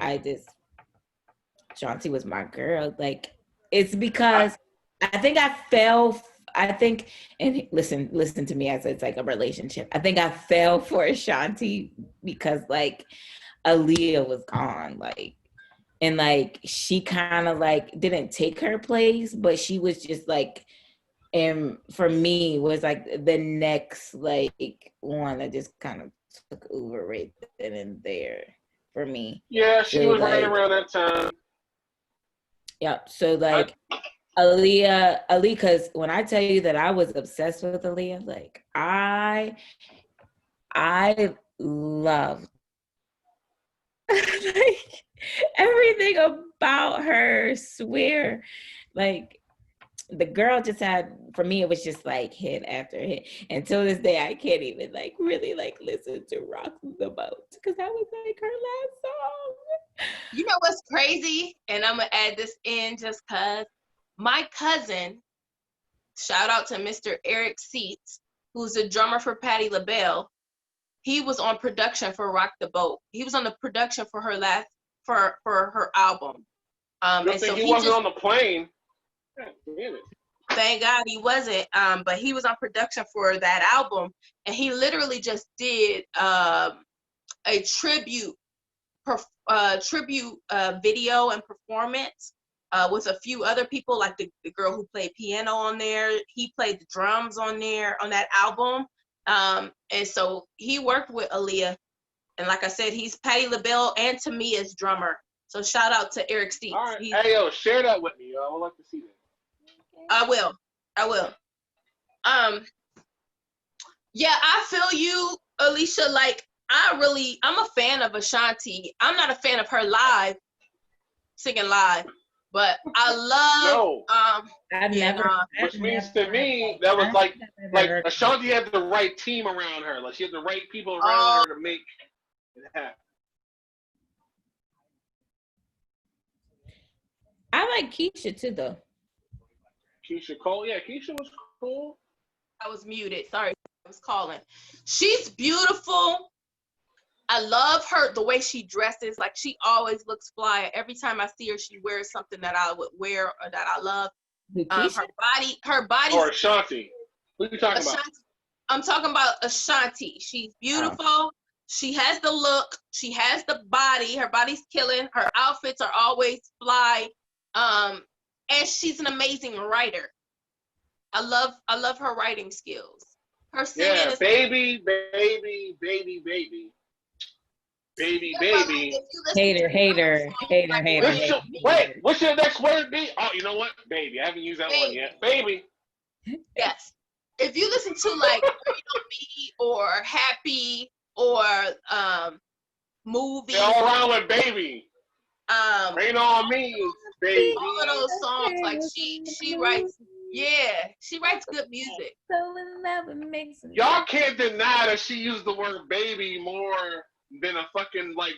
Ashanti was my girl. Like, it's because I think and listen to me as it's like a relationship. I think I fell for Ashanti because like Aaliyah was gone, like, and like she kind of like didn't take her place, but she was just like, and for me was like the next like one that just kind of took over right then and there for me. Yeah, she was right around that time. Yeah, so like Aaliyah, because when I tell you that I was obsessed with Aaliyah, like I loved like everything about her. Swear, like the girl just had, for me, it was just like hit after hit. And till this day, I can't even like really like listen to Rock the Boat because that was like her last song. You know what's crazy? And I'm gonna add this in just cause my cousin, shout out to Mr. Eric Seats, who's a drummer for Patti LaBelle. He was on production for Rock the Boat. He was on the production for her for her album. And so he wasn't on the plane. God damn it. Thank God he wasn't. But he was on production for that album, and he literally just did a tribute video and performance with a few other people, like the girl who played piano on there. He played the drums on there on that album. And so he worked with Aaliyah, and like I said, he's Patti LaBelle and Tamia's drummer. So shout out to Eric Steves. All right. Hey, yo, share that with me. I would like to see that. I will. Yeah, I feel you, Alicia. Like, I'm a fan of Ashanti. I'm not a fan of her singing live, but I love, I've never. Which means to me, that was like Ashanti had the right team around her. Like, she had the right people around her to make it happen. I like Keisha too, though. Keisha Cole, yeah, Keisha was cool. I was muted. Sorry, I was calling. She's beautiful. I love her, the way she dresses. Like, she always looks fly. Every time I see her, she wears something that I would wear or that I love. Her body. Or Ashanti. Who are you talking about? I'm talking about Ashanti. She's beautiful. Oh. She has the look. She has the body. Her body's killing. Her outfits are always fly. And she's an amazing writer. I love her writing skills. Her singing is baby. Hater. Wait, what's your next word be? Oh, you know what? Baby. I haven't used that one yet. Baby. Yes. If you listen to like Rain on Me or Happy or Movie. They're all around with Baby. Rain on Me, baby. All of those songs, like she writes, she writes good music. Y'all can't deny that she used the word baby more than a fucking like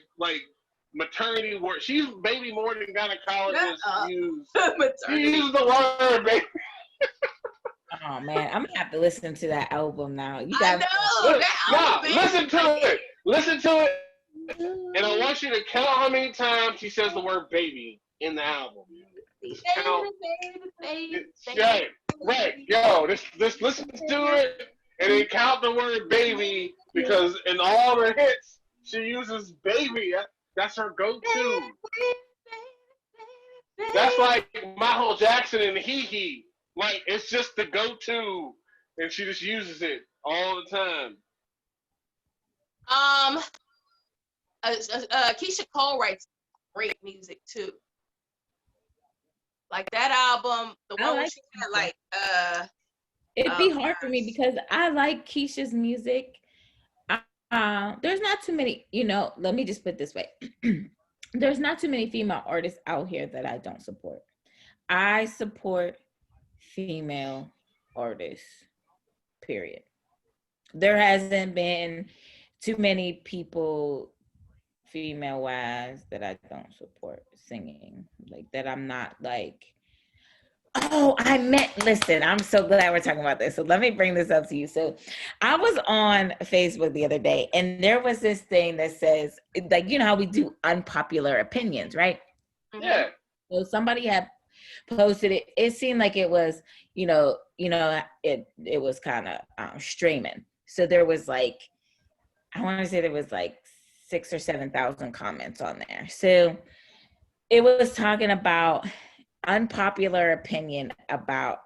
maternity word. She used baby more than gynecologists use. She used the word baby. Oh man, I'm gonna have to listen to that album now. You got listen to it. Listen to it. And I want you to count how many times she says the word baby in the album. Right. Yo, this listen to it and then count the word baby, because in all her hits, she uses baby. That's her go-to. That's like Michael Jackson and Hee Hee. Like, it's just the go-to, and she just uses it all the time. Keisha Cole writes great music too. Like that album, the one where she had like it'd be hard for me because I like Keisha's music. There's not too many, let me just put it this way. There's not too many female artists out here that I don't support. I support female artists, period. There hasn't been too many people female wise that I don't support singing, like that I'm not like, listen, I'm so glad we're talking about this. So let me bring this up to you. So I was on Facebook the other day and there was this thing that says, like, you know how we do unpopular opinions, right? Yeah. So somebody had posted it. It seemed like it was, it was kind of streaming. So there was like, I want to say there was like 6,000 or 7,000 comments on there. So it was talking about unpopular opinion about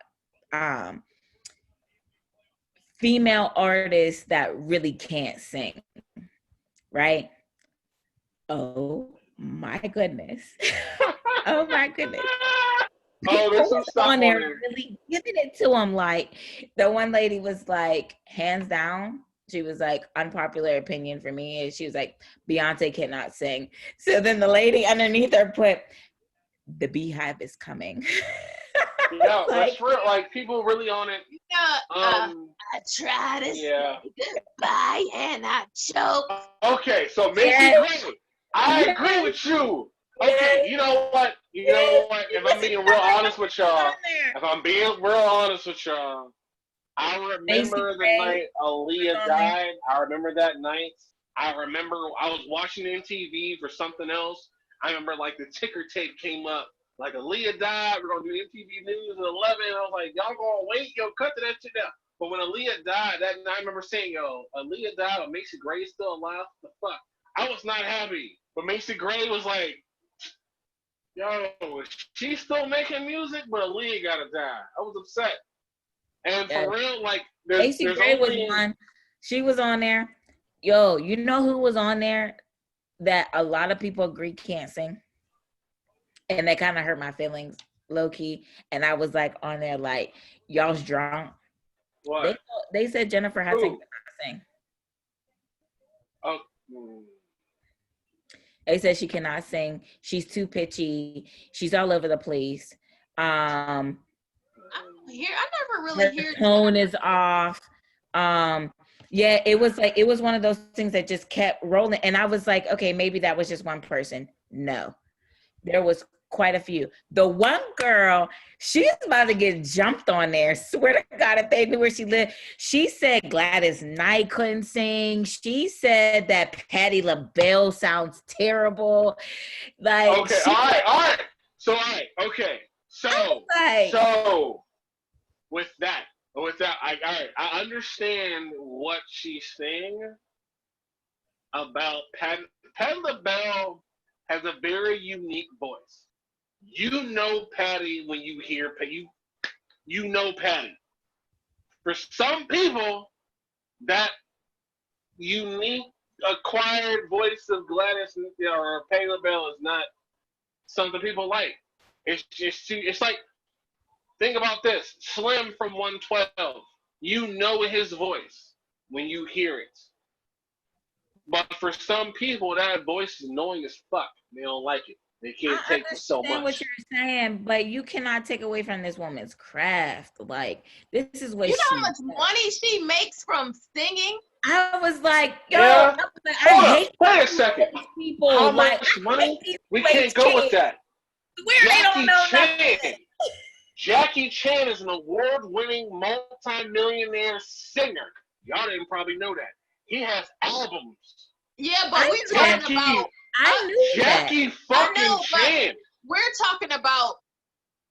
female artists that really can't sing, right? Oh my goodness. Oh my goodness. Oh, there's some stuff on there really giving it to them. Like the one lady was like, hands down, she was like, unpopular opinion for me is she was like, Beyonce cannot sing. So then the lady underneath her put, the Beehive is coming. Yeah, like, that's real. Like people really on it. I try to say goodbye and I choke. Okay, so Macy Yes. Gray, I agree with you. Okay, you know what? You know what? If I'm being real honest with y'all, I remember the night Aaliyah died. I remember that night. I remember I was watching MTV for something else. I remember like the ticker tape came up. Like Aaliyah died, we're gonna do MTV News at 11. I was like, y'all gonna wait? Yo, cut to that shit down. But when Aaliyah died, that night I remember saying, yo, Aaliyah died, but Macy Gray still alive. What the fuck? I was not happy. But Macy Gray was like, yo, she's still making music, but Aaliyah gotta die. I was upset. And for real, like, Macy Gray was one. She was on there. Yo, you know who was on there that a lot of people agree can't sing? And that kind of hurt my feelings, low key. And I was like on there, like, y'all's drunk. What? They said Jennifer Hudson cannot sing. Oh. They said she cannot sing. She's too pitchy. She's all over the place. I never really hear. Her tone is off. Yeah, it was one of those things that just kept rolling. And I was like, okay, maybe that was just one person. No, there was quite a few. The one girl, she's about to get jumped on there. Swear to God, if they knew where she lived. She said Gladys Knight couldn't sing. She said that Patti LaBelle sounds terrible. Like, okay, all right. So, with that, I understand what she's saying about Patti LaBelle has a very unique voice. You know Patti when you hear you know Patti. For some people, that unique acquired voice of Gladys or Patti LaBelle is not something people like. It's like, think about this. Slim from 112. You know his voice when you hear it. But for some people, that voice is annoying as fuck. They don't like it. They can't take it so much. I understand what you're saying, but you cannot take away from this woman's craft. Like, this is what you know how much money she makes from singing? I was like, yo, yeah. I hate wait a second. People how like much money? We can't go with that. Where they don't know nothing. Jackie Chan is an award-winning multi-millionaire singer. Y'all didn't probably know that. He has albums. Yeah, but we're talking about. I knew Jackie fucking Chan. We're talking about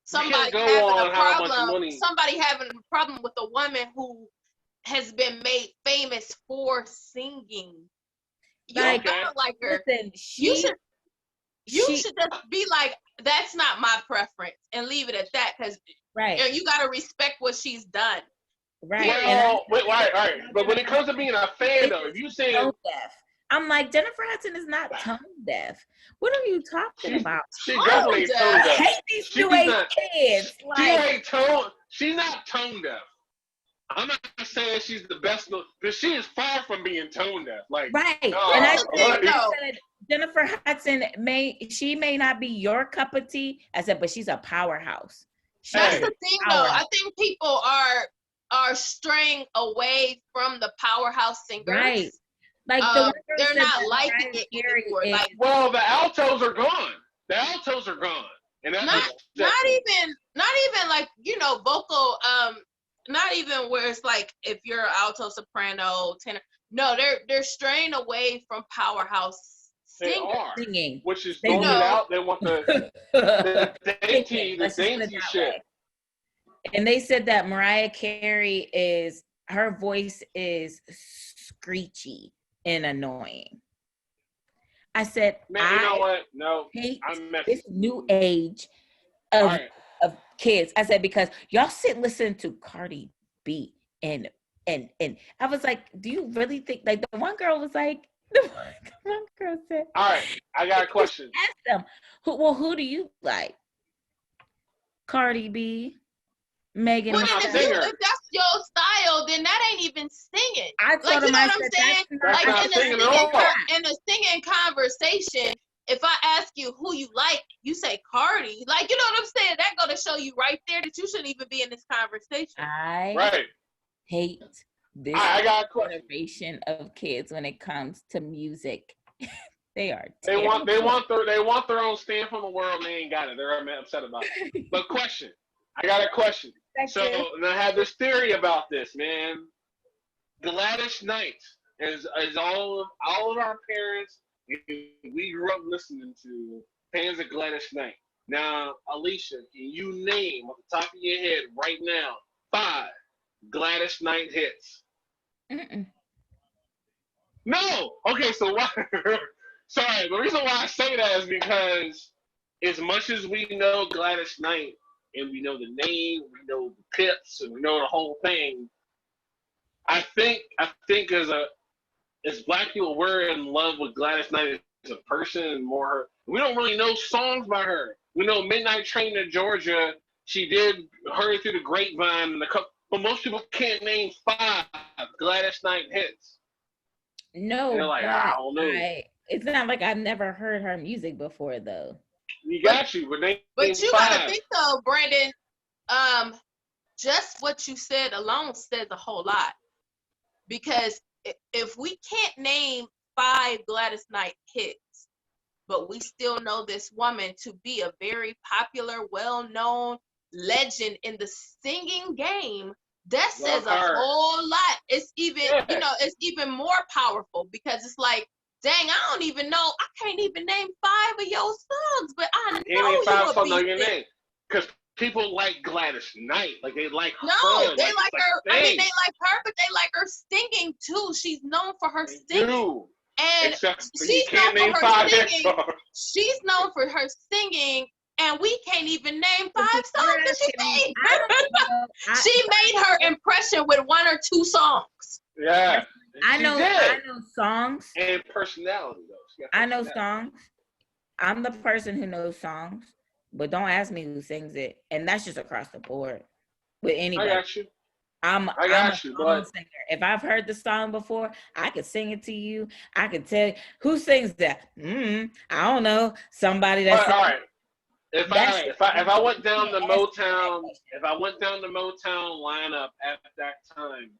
somebody having a problem. Somebody having a problem with a woman who has been made famous for singing. You don't like her. Listen, you should just be like, that's not my preference, and leave it at that, because you got to respect what she's done. Right. Well, right. But when it comes to being a fan, though, if you say I'm like, Jennifer Hudson is not tone deaf. What are you talking about? She definitely tone deaf. I hate these new age kids. She's not tone deaf. I'm not saying she's the best, because she is far from being tone deaf. Like, right. And I said Jennifer Hudson may not be your cup of tea. I said, but she's a powerhouse. That's the thing, though. I think people are straying away from the powerhouse singers. Right. Like they're not liking it anymore. Like, well, the altos are gone. And that's not even like, vocal. Not even where it's like if you're an alto, soprano, tenor. No, they're straying away from powerhouse singing, which is going out. They want the dainty shit. And they said that Mariah Carey her voice is screechy and annoying. I said, man, you know what? No, I'm this new age of kids. I said, because y'all listen to Cardi B and I was like, do you really think, like, the one girl was like, the one girl said, all right, I got a question. Ask them, who do you like? Cardi B, Megan. Well, if that's your style, then that ain't even singing. I told him, I'm saying? Like, in a singing conversation, if I ask you who you like, you say Cardi. Like, you know what I'm saying? That gonna show you right there that you shouldn't even be in this conversation. I hate this generation of kids when it comes to music. They are terrible. They want their own stamp on the world, and they ain't got it. They're upset about it. But question. I got a question. And I have this theory about this, man. Gladys Knight is all of our parents we grew up listening to fans of Gladys Knight. Now, Alicia, can you name off the top of your head right now 5 Gladys Knight hits? Mm-mm. No. Okay, so why? Sorry, the reason why I say that is because as much as we know Gladys Knight and we know the name, we know the pips, and we know the whole thing, I think as Black people, we're in love with Gladys Knight as a person and more her. We don't really know songs by her. We know Midnight Train to Georgia. She did Hurry Through the Grapevine, and but most people can't name 5 Gladys Knight hits. No, they're like, I don't know. It's not like I've never heard her music before, though. You got you, but you gotta think though, Brandon. Just what you said alone says a whole lot. Because if we can't name 5 Gladys Knight hits, but we still know this woman to be a very popular, well-known legend in the singing game, that says a whole lot. It's even, it's even more powerful because it's like, dang, I don't even know. I can't even name 5 of your songs, but I know you 5 songs on your name. Because people like Gladys Knight. Like, they like her. No, they like her. I mean, they like her, but they like her singing, too. She's known for her singing. And she's known for her singing. She's known for her singing, and we can't even name 5 songs that she made. She made her impression with 1 or 2 songs. Yeah. I know songs. And personality, though. I know songs. I'm the person who knows songs, but don't ask me who sings it. And that's just across the board with anybody. I got you. I'm a song singer. If I've heard the song before, I could sing it to you. I could tell you who sings that. I don't know. Somebody that's all right. If I went down the Motown, lineup at that time,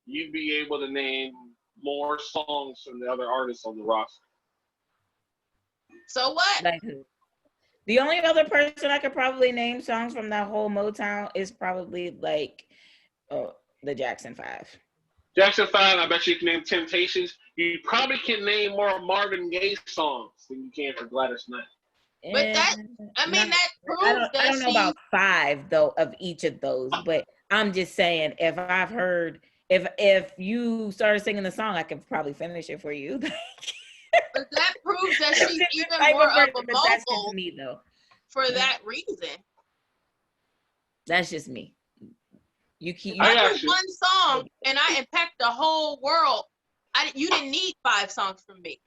you'd be able to name more songs from the other artists on the roster. So what? Like, the only other person I could probably name songs from that whole Motown is probably like the Jackson 5. Jackson 5, I bet you can name Temptations. You probably can name more Marvin Gaye songs than you can for Gladys Knight. But that proves that I don't know about 5 though of each of those, but I'm just saying if I've heard if you started singing the song, I could probably finish it for you. But that proves that she's even more of a mogul me, though. For that reason. That's just me. You I do 1 song and I impact the whole world. You didn't need 5 songs from me.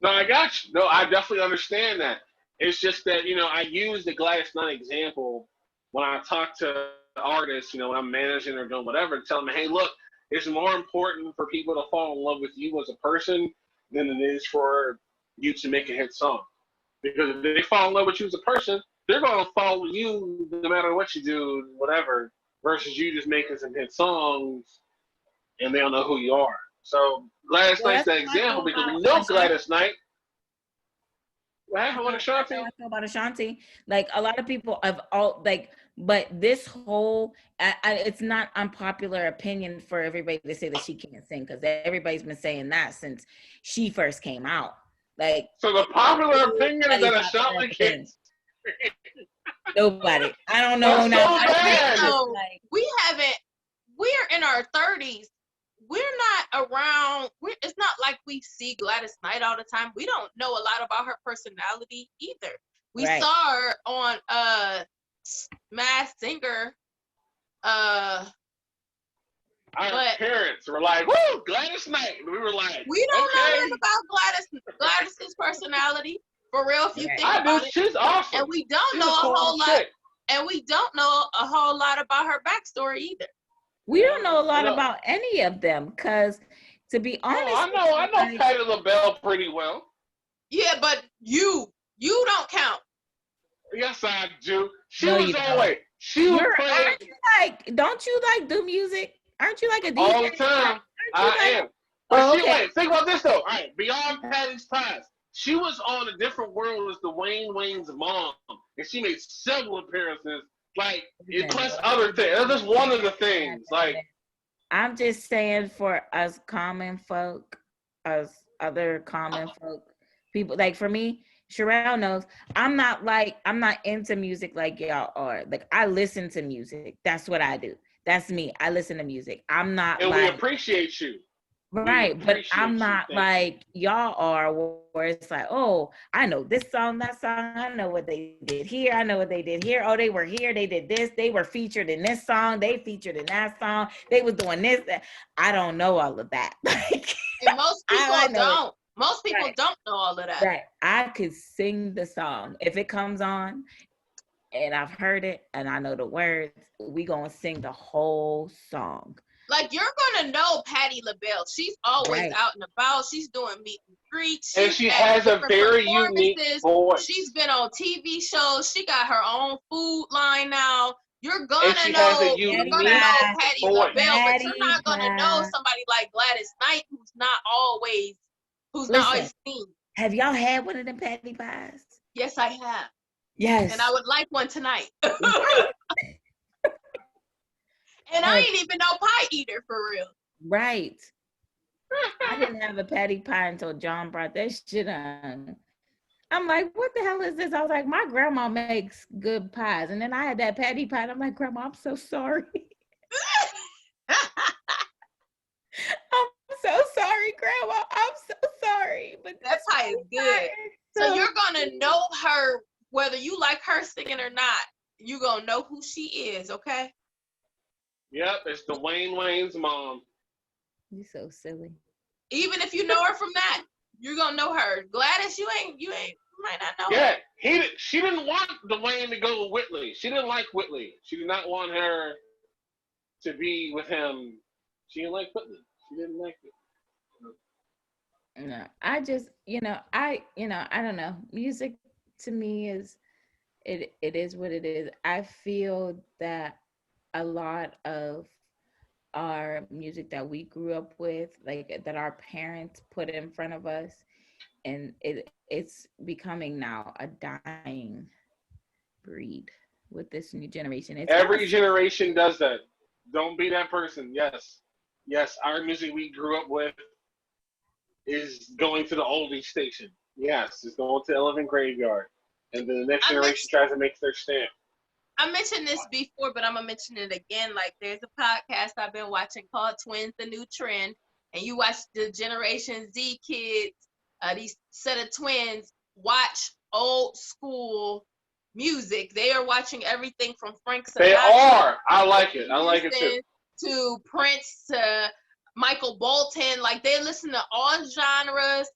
No, I got you. No, I definitely understand that. It's just that, I use the Gladys Knight example when I talk to artists, when I'm managing or doing whatever, to tell them, hey, look, it's more important for people to fall in love with you as a person than it is for you to make a hit song. Because if they fall in love with you as a person, they're going to follow you no matter what you do, whatever, versus you just making some hit songs and they don't know who you are. So Gladys Knight's that example because we know Gladys Knight. What Ashanti? I feel about Ashanti. Like, a lot of people have but this whole, it's not unpopular opinion for everybody to say that she can't sing, because everybody's been saying that since she first came out. Like, so the popular opinion is that Ashanti can't sing. Nobody. I don't know. We're in our 30s. We're not around. It's not like we see Gladys Knight all the time. We don't know a lot about her personality either. We saw her on Masked Singer. Our parents were like, "Woo, Gladys Knight." We were like, "We don't know anything about Gladys's personality for real." If you think about it, she's awesome, and we don't know a whole lot. And we don't know a whole lot about her backstory either. We don't know a lot about any of them, because To be honest, I know Patti LaBelle pretty well. Yeah, but you don't count. Yes, I do. She No, was you don't. always. She was playing Aren't you like? Don't you like do music? Aren't you like a DJ? all the time. I am. But Oh, she okay. wait. Think about this though. All right, beyond Patty's Pies, she was on a different world as Wayne's mom, and she made several appearances. Like, plus other things. That's just one of the things. Like, I'm just saying for us common folk, us other common folk, people like for me, Sherelle knows I'm not into music like y'all are. Like I listen to music. That's what I do. That's me. I listen to music. I'm not and like we appreciate you. Right, but I'm not like y'all are where it's like, oh, I know this song, that song, I know what they did here, I know what they did here. Oh, they were here, they did this, they were featured in this song, they featured in that song, they was doing this. That. I don't know all of that. And most people don't. Most people don't know all of that. Right. I could sing the song. If it comes on and I've heard it and I know the words, we gonna sing the whole song. Like you're gonna know Patti LaBelle. She's always out and about. She's doing meet and greets. And she has a very unique voice. She's been on TV shows. She got her own food line now. You're gonna know Patti LaBelle, but you're not gonna know somebody like Gladys Knight, who's not always seen. Have y'all had one of them Patti pies? Yes, I have. Yes. And I would like one tonight. And I ain't even no pie eater for real. Right. I didn't have a Patti pie until John brought that shit on. I'm like, what the hell is this? I was like, my grandma makes good pies. And then I had that Patti pie. And I'm like, Grandma, I'm so sorry. I'm so sorry, Grandma. I'm so sorry. But that pie is good. So you're going to know her, whether you like her singing or not. You're going to know who she is, okay? Yep, it's Wayne's mom. You so silly. Even if you know her from that, you're gonna know her. Gladys, you might not know her. Yeah, she didn't want Dwayne to go with Whitley. She didn't like Whitley. She did not want her to be with him. She didn't like Whitley. She didn't like it. No, I just, I don't know. Music to me is, it is what it is. I feel that a lot of our music that we grew up with, like that our parents put in front of us, and it's becoming now a dying breed with this new generation. Every generation does that. Don't be that person. Yes, our music we grew up with is going to the oldie station. Yes, it's going to Elephant Graveyard, and then the next generation tries to make their stamp. I mentioned this before, but I'm going to mention it again. Like, there's a podcast I've been watching called Twins, The New Trend. And you watch the Generation Z kids, these set of twins, watch old school music. They are watching everything from Frank Sinatra. They are. I like it. I like it too. To Prince, to Michael Bolton. Like, they listen to all genres,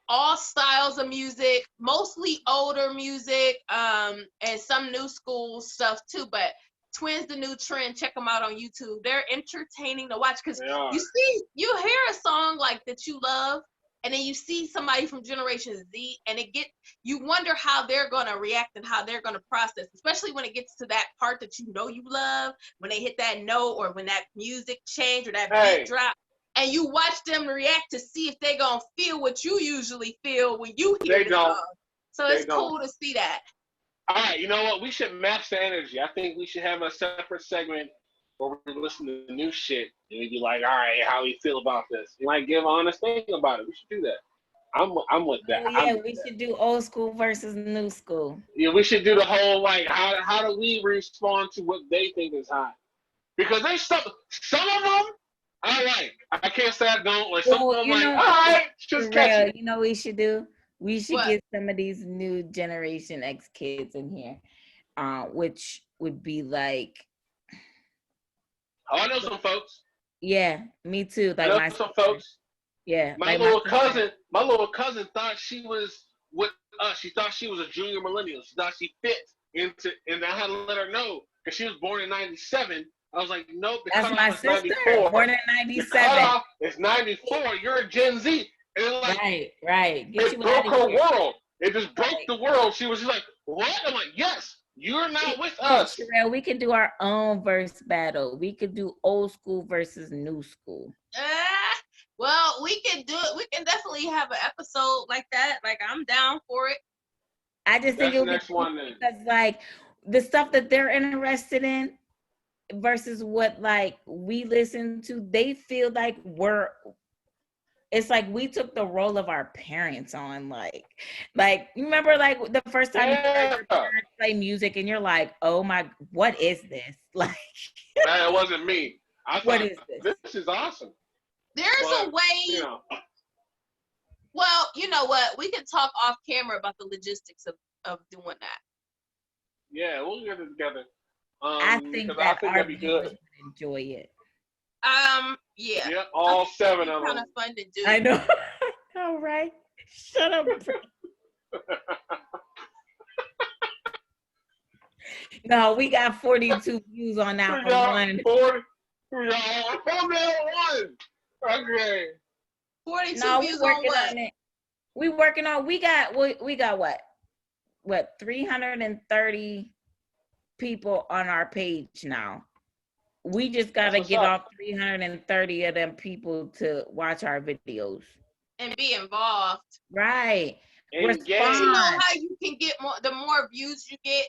all styles of music, mostly older music, and some new school stuff too. But Twins, The New Trend, check them out on YouTube. They're entertaining to watch because you hear a song like that you love, and then you see somebody from Generation Z, and you wonder how they're gonna react and how they're gonna process, especially when it gets to that part that you love, when they hit that note or when that music change or that beat drop. And you watch them react to see if they're going to feel what you usually feel when you hear the song. So it's cool to see that. All right, you know what? We should match the energy. I think we should have a separate segment where we listen to new shit. And we be like, all right, how do you feel about this? You might give an honest thing about it. We should do that. I'm with that. Oh, yeah, we should do old school versus new school. Yeah, we should do the whole, like, how do we respond to what they think is hot? Because there's some of them, I like. I can't say I don't. Like, some of them, like, all right, just catch it. You know what we should do? We should get some of these new Generation X kids in here, which would be like. Oh, I know some folks. Yeah, me too. Like I know some folks. Yeah. My little cousin thought she was with us. She thought she was a junior millennial. She thought she fit into, and I had to let her know because she was born in '97. I was like, nope, the That's my cutoff is sister. 94. Born in The 97. cutoff is 94. You're a Gen Z. And like, Right. Get it you broke out of her here. world. It just broke Right. the world. She was just like, what? I'm like, yes, you're not with us. Sherelle, we could do our own verse battle. We could do old school versus new school. Well, we can do it. We can definitely have an episode like that. Like, I'm down for it. I just think That's it the would next be one then. because like the stuff that they're interested in versus what like we listen to, they feel like it's like we took the role of our parents on like you remember like the first time you heard your parents play music and you're like, oh my, what is this? Like, That wasn't me. I thought, what is this? This is awesome. There's a way. You know. Well, you know what? We can talk off camera about the logistics of doing that. Yeah, we'll get it together. I think that our that'd be viewers good. would enjoy it. Yeah. Yeah, all 7 of them. Kind of fun to do. I know. All right. Shut up. No, we got 42 views on that one. 40. We got one. Okay. 42 No, views we on working what? on it. We working on. We got what? What 330 people on our page now. We just gotta get off 330 of them people to watch our videos and be involved. Right. Engage. You know how you can get more? The more views you get,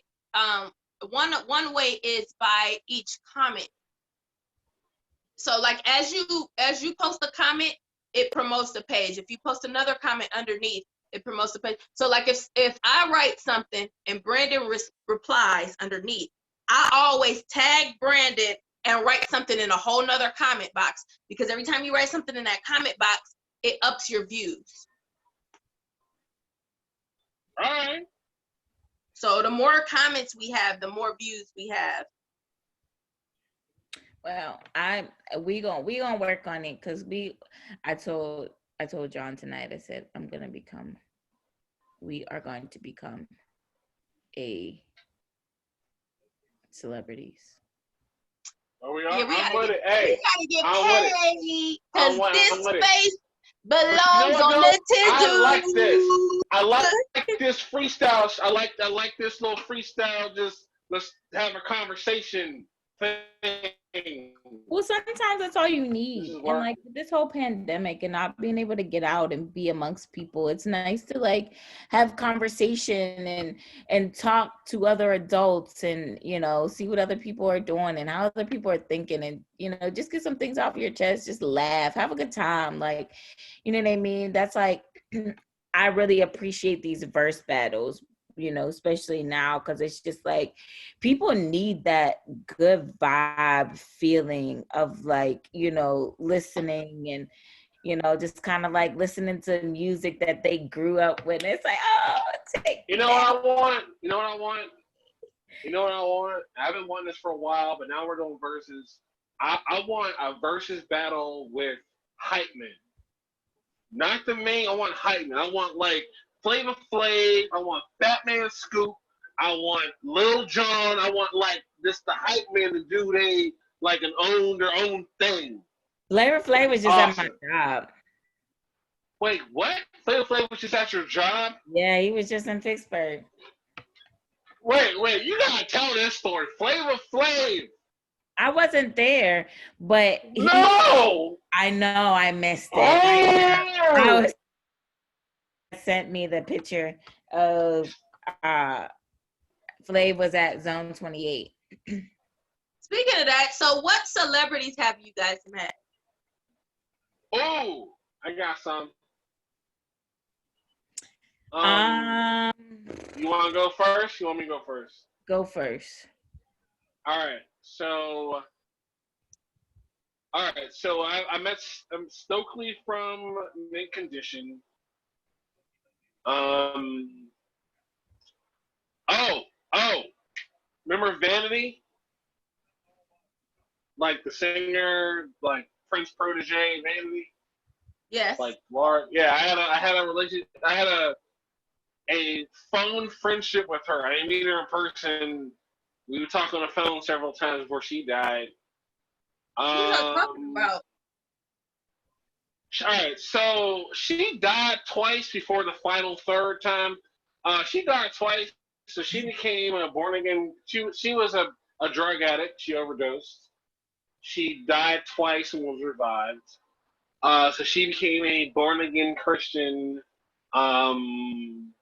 one way is by each comment. So like as you post a comment, it promotes the page. If you post another comment underneath, it promotes the page. So like if I write something and Brandon replies underneath, I always tag Brandon and write something in a whole nother comment box, because every time you write something in that comment box, it ups your views. All right. So the more comments we have, the more views we have. Well, we gonna work on it because I told John tonight. I said we are going to become a celebrities. Oh, we are. Yeah, I'm with it. Hey, we gotta get paid because this space belongs on Nintendo. I like this. I like this freestyle. I like this little freestyle. Just let's have a conversation thing. Well, sometimes that's all you need. And like this whole pandemic and not being able to get out and be amongst people, it's nice to like have conversation and talk to other adults and, you know, see what other people are doing and how other people are thinking and, you know, just get some things off your chest, just laugh, have a good time. Like, you know what I mean? That's like, I really appreciate these verse battles, you know, especially now, because it's just like people need that good vibe feeling of like, you know, listening and, you know, just kind of like listening to music that they grew up with. It's like, oh, take you know what I want? You know what I want? You know what I want? I've been wanting this for a while, but now we're doing verses. I want a versus battle with hype men. Not the main, I want hype man. I want like Flavor Flav, I want Batman Scoop, I want Lil Jon, I want like just the hype man to do their own thing. Flavor Flav was just at my job. Wait, what? Flavor Flav was just at your job? Yeah, he was just in Pittsburgh. Wait, you gotta tell this story. Flavor Flav. I wasn't there, but no, I know I missed it. Oh! Sent me the picture of Flav was at Zone 28. Speaking of that, so what celebrities have you guys met? Oh, I got some. You want to go first? You want me to go first? Go first. All right. So I met Stokely from Mint Condition. Remember Vanity? Like the singer, like Prince protege, Vanity. Yes. Like Laura. Yeah, I had a relationship. I had a phone friendship with her. I didn't meet her in person. We would talk on the phone several times before she died. Who y'all talking about? All right, so she died twice before the final third time. She died twice, so she became a born again. She was a drug addict. She overdosed. She died twice and was revived. So she became a born again Christian. Um,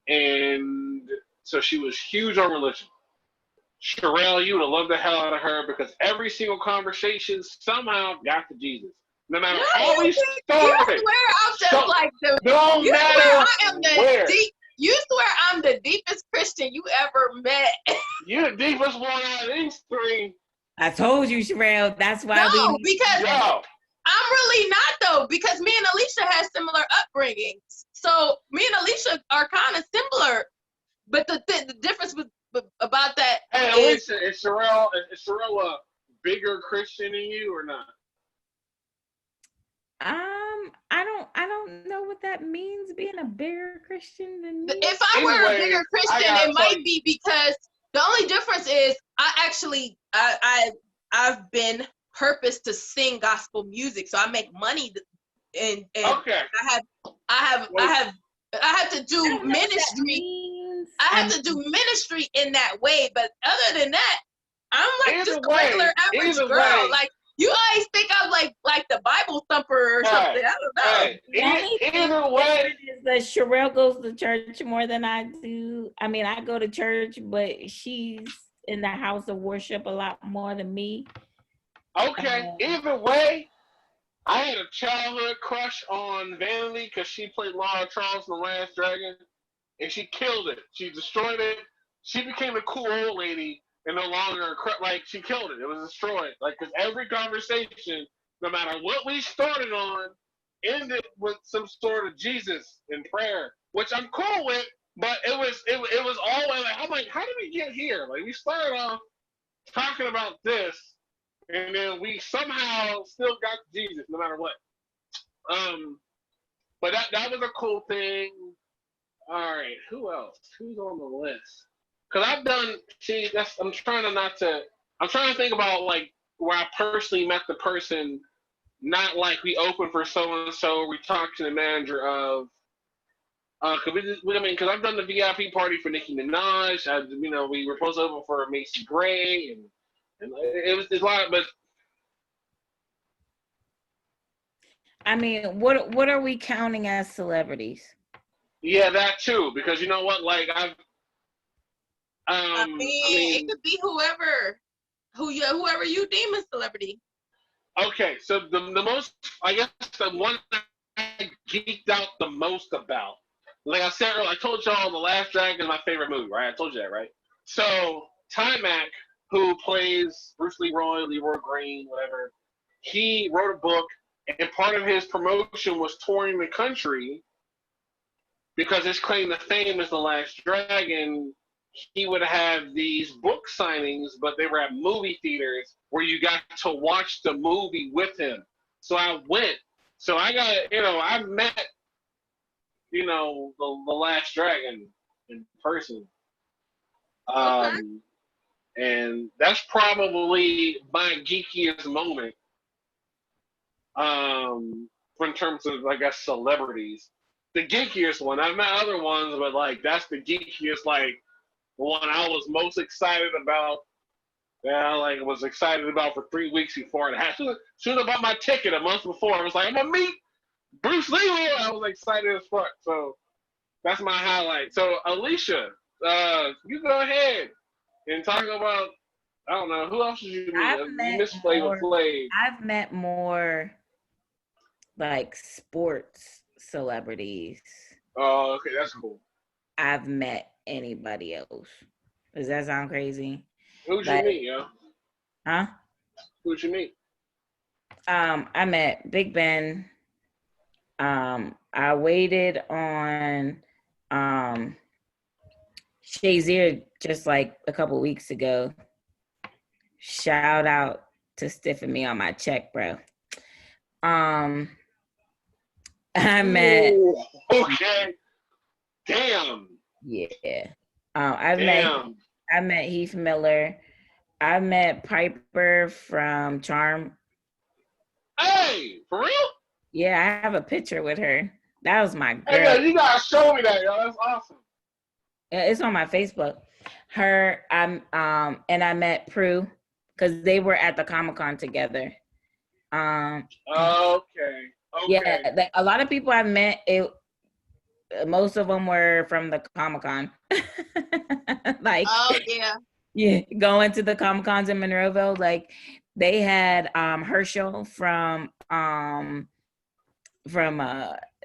and so she was huge on religion. Sherelle, you would have loved the hell out of her because every single conversation somehow got to Jesus. No matter how we started. You swear I'm just So, like the. no You matter swear I am the where. deep. You swear I'm the deepest Christian you ever met. You're the deepest one out of these three. I told you, Sherelle. That's why because I'm really not though, because me and Alicia had similar upbringings. So me and Alicia are kind of similar, but the difference about that Hey, Alicia, is Sherelle a bigger Christian than you or not? I don't know what that means, being a bigger Christian than me. If I were a bigger Christian, it might be because the only difference is I've been purposed to sing gospel music, so I make money, and okay. I have to do ministry. I have to do ministry in that way, but other than that, I'm like just a regular average girl. Like you always think I'm like the Bible thumper or something. I don't know. Either way, is that Sherelle goes to church more than I do. I mean, I go to church, but she's in the house of worship a lot more than me. Okay. Either way, I had a childhood crush on Vanity because she played Laura Charles in The Last Dragon, and she killed it. She destroyed it. She became a cool old lady and no longer, like, she killed it. It was destroyed. Like, because every conversation, no matter what we started on, ended with some sort of Jesus and prayer, which I'm cool with, but it was always like, I'm like, how did we get here? Like, we started off talking about this, and then we somehow still got Jesus, no matter what. But that was a cool thing. All right, who else? Who's on the list? Because I'm trying to think about like where I personally met the person. Not like we opened for so and so. We talked to the manager of. Because I've done the VIP party for Nicki Minaj. We were supposed to open for Macy Gray, and it's a lot. But I mean, what are we counting as celebrities? Yeah, that too. Because you know what, like it could be whoever you deem a celebrity. Okay, so the most, I guess the one I geeked out the most about, like I said earlier, I told y'all The Last Dragon is my favorite movie, right? I told you that, right? So Timac, who plays Bruce Leroy Green, whatever, he wrote a book, and part of his promotion was touring the country because his claim to fame is The Last Dragon. He would have these book signings, but they were at movie theaters where you got to watch the movie with him. So I went. So I met, the Last Dragon in person. Okay. And that's probably my geekiest moment. In terms of, I guess, celebrities. The geekiest one. I've met other ones, but like that's the geekiest, like, one I was most excited about. Yeah, like was excited about for 3 weeks before it happened. As soon as I bought my ticket a month before, I was like, I'm gonna meet Bruce Lee. I was excited as fuck. So that's my highlight. So Alicia, you go ahead and talk about, I don't know, who else did you meet? Miss Flavor Flav. I've met more like sports celebrities. Oh, okay, that's cool. I've met anybody else. Does that sound crazy? Who'd you meet, yo? Huh? Who'd you meet? I met Big Ben. I waited on Shazier just like a couple weeks ago. Shout out to stiffing me on my check, bro. I met. Ooh, okay. Damn. Yeah. I met Heath Miller. I met Piper from Charm. Hey, for real? Yeah, I have a picture with her. That was my Hey, girl. yo, you gotta show me that, yo. That's awesome. It's on my Facebook. Her, and I met Prue because they were at the Comic-Con together. Okay. Yeah, like a lot of people I met, most of them were from the Comic-Con. Like, Oh yeah. yeah, going to the Comic-Cons in Monroeville, like they had Herschel from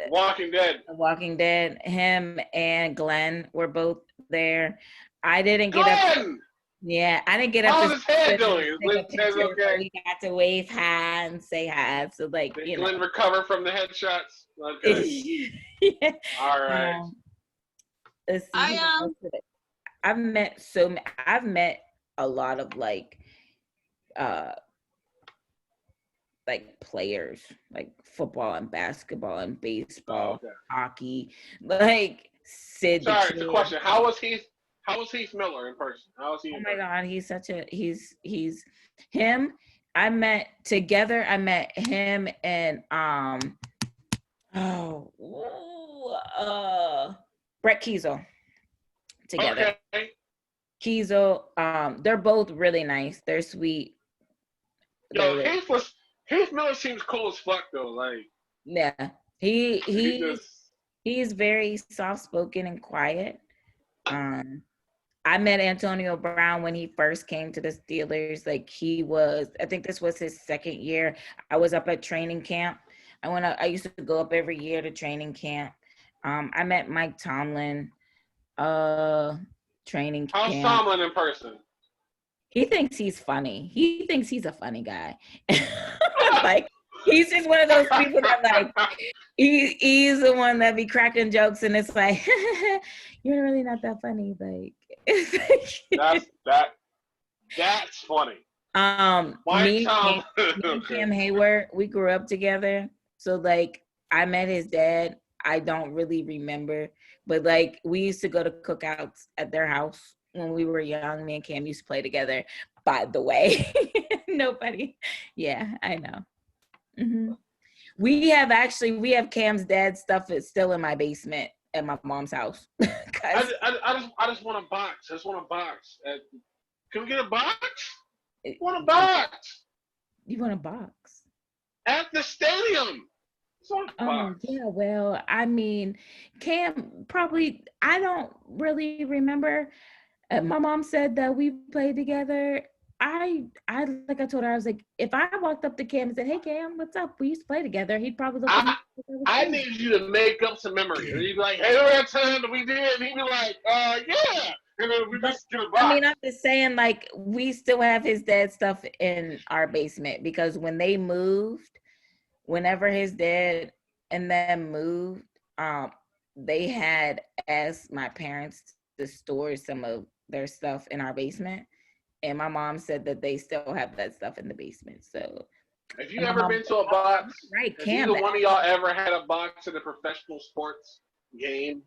Walking Dead. Walking Dead. Him and Glenn were both there. I didn't get up. Glenn! Yeah, I didn't get up How's to his head doing? Is take a his head picture, but okay? we got to wave hi and say hi. So like, Did you Glenn know. recover from the headshots? Okay. Yeah. All right. Let's see. I've met a lot of like players, like football and basketball and baseball, hockey, like Sid. Sorry, it's a question. How was Heath Miller in person? How was he? Oh my God, he's him. I met him and Brett Kiesel together. Okay. Kiesel, they're both really nice. They're sweet. Yo, Heath Miller seems cool as fuck though. Like, yeah, he's very soft spoken and quiet. I met Antonio Brown when he first came to the Steelers. Like I think this was his second year. I was up at training camp. I used to go up every year to training camp. I met Mike Tomlin, training camp. How's Tomlin in person? He thinks he's funny. He thinks he's a funny guy. Like, he's just one of those people that like, he's the one that be cracking jokes and it's like, you're really not that funny. Like, that's funny. Me and Cam Hayward, we grew up together. So like, I met his dad. I don't really remember, but like, we used to go to cookouts at their house when we were young. Me and Cam used to play together, by the way. Nobody. Yeah, I know. Mm-hmm. We have Cam's dad's stuff is still in my basement at my mom's house. I just want a box. I just want a box. Can we get a box? I want a box. You want a box? At the stadium. Yeah, well, I mean, Cam probably, I don't really remember. My mom said that we played together. I like I told her, I was like, if I walked up to Cam and said, "Hey Cam, what's up? We used to play together," he'd probably look at me. I need you to make up some memories. You'd be like, "Hey, remember that time that we did?" And he'd be like, yeah. And then we just get a box. I mean, I'm just saying, like, we still have his dad's stuff in our basement because when they moved, whenever his dad and them moved, they had asked my parents to store some of their stuff in our basement. And my mom said that they still have that stuff in the basement. So, have you ever been to a box? Right, has either one of y'all ever had a box in a professional sports game?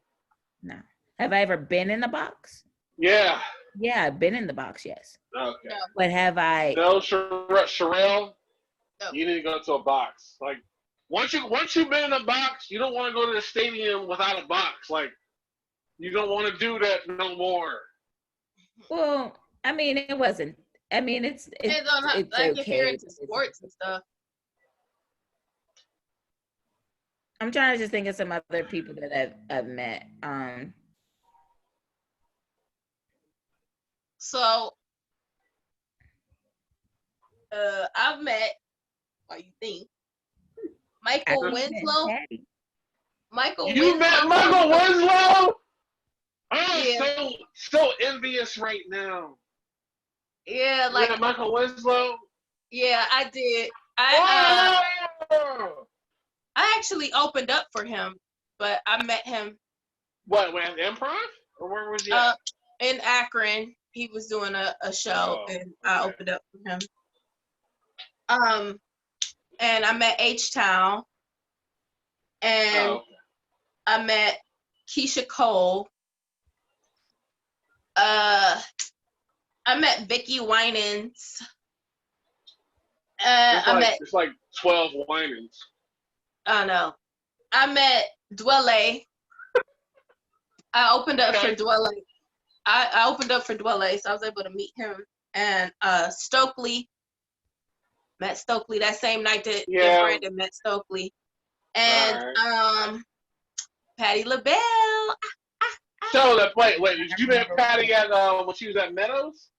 No. Have I ever been in a box? Yeah. Yeah, I've been in the box, yes. Okay. No. But have I? No, Sherelle, no. You need to go to a box. Like, once you've been in a box, you don't want to go to the stadium without a box. Like, you don't want to do that no more. Well, I mean, it wasn't. I mean, it's like okay. If you're into sports and stuff. I'm trying to just think of some other people that I've met. So, I've met. What you think? Michael Winslow. You met Michael Winslow? I'm so envious right now. Yeah, like Michael Winslow. Yeah, I did. I actually opened up for him, but I met him. What, at Improv? Or where was he at? In Akron. He was doing a show, and I opened up for him. And I met H-Town, and I met Keisha Cole. I met Vicky Winans. It's like 12 Winans. Oh no. I met Dwelle. I opened up for Dwelle. I opened up for Dwelle, so I was able to meet him. And Stokely. Met Stokely that same night that Brandon met Stokely. And Patti LaBelle. So wait, did you met Patti at when she was at Meadows?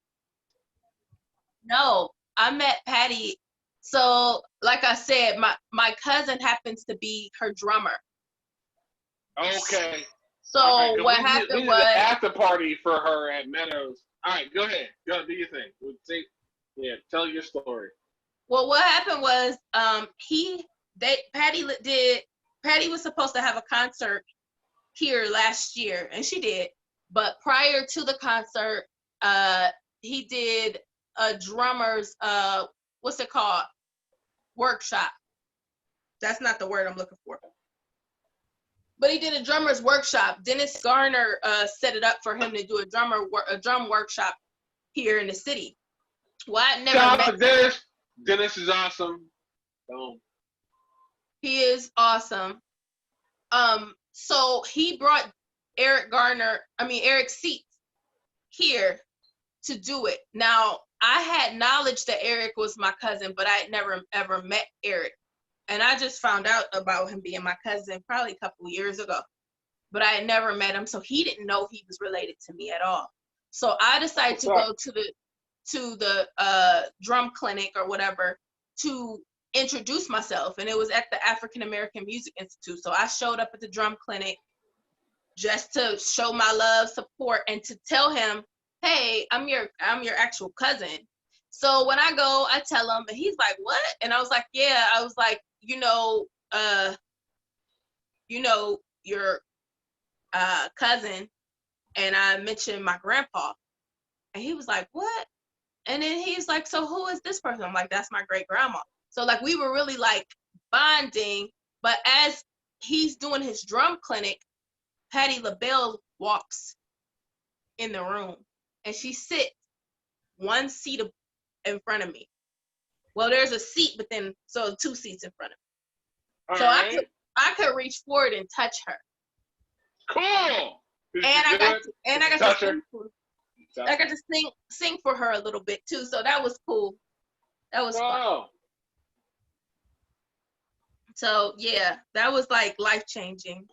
No, I met Patti. So, like I said, my cousin happens to be her drummer. Okay. So what happened was an after party for her at Meadows. All right, go ahead. Go do your thing. Tell your story. Well, what happened was Patti was supposed to have a concert here last year, and she did. But prior to the concert, he did a drummer's what's it called? Workshop. That's not the word I'm looking for. But he did a drummer's workshop. Dennis Garner set it up for him to do a drum workshop here in the city. Well, I never Shout met out to Dennis. Dennis is awesome. He is awesome. So he brought Eric Seats here to do it. Now, I had knowledge that Eric was my cousin, but I had never ever met Eric. And I just found out about him being my cousin probably a couple of years ago. But I had never met him, so he didn't know he was related to me at all. So I decided to go to the drum clinic or whatever to introduce myself. And it was at the African American Music Institute. So I showed up at the drum clinic just to show my love, support, and to tell him, hey, I'm your actual cousin. So when I go, I tell him, and he's like, what? And I was like, yeah. I was like, your cousin. And I mentioned my grandpa. And he was like, what? And then he's like, so who is this person? I'm like, that's my great grandma. So like we were really like bonding. But as he's doing his drum clinic, Patti LaBelle walks in the room and she sits one seat in front of me. Well, there's a seat, but then so 2 seats in front of me. So I could reach forward and touch her. Cool. I got to sing for her a little bit too. So that was cool. That was fun. So yeah, that was like life changing.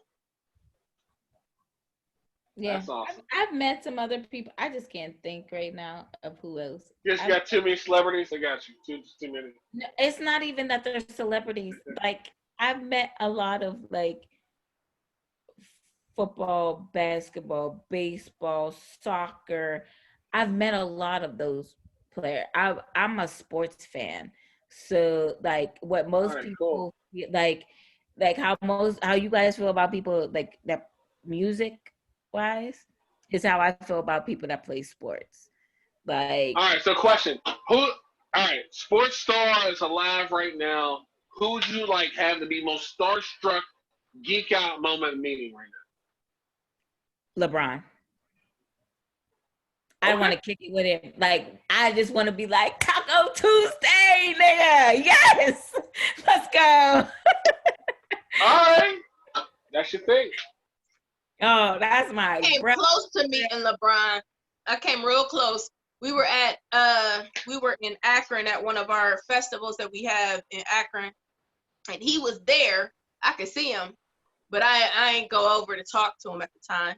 Yeah, awesome. I've met some other people. I just can't think right now of who else. You got too many celebrities. I got you. Too many. No, it's not even that they're celebrities. Like I've met a lot of like football, basketball, baseball, soccer. I've met a lot of those players. I'm a sports fan, so like what most people like how you guys feel about people like that music wise is how I feel about people that play sports. Like, all right, so question: sports star is alive right now. Who would you like have to be most starstruck, geek out moment meeting right now? LeBron. I want to kick it with him. Like, I just want to be like, Taco Tuesday, nigga. Yes. Let's go. All right. That's your thing. Oh, that's my came close to meeting LeBron. I came real close. We were in Akron at one of our festivals that we have in Akron. And he was there. I could see him. But I ain't go over to talk to him at the time.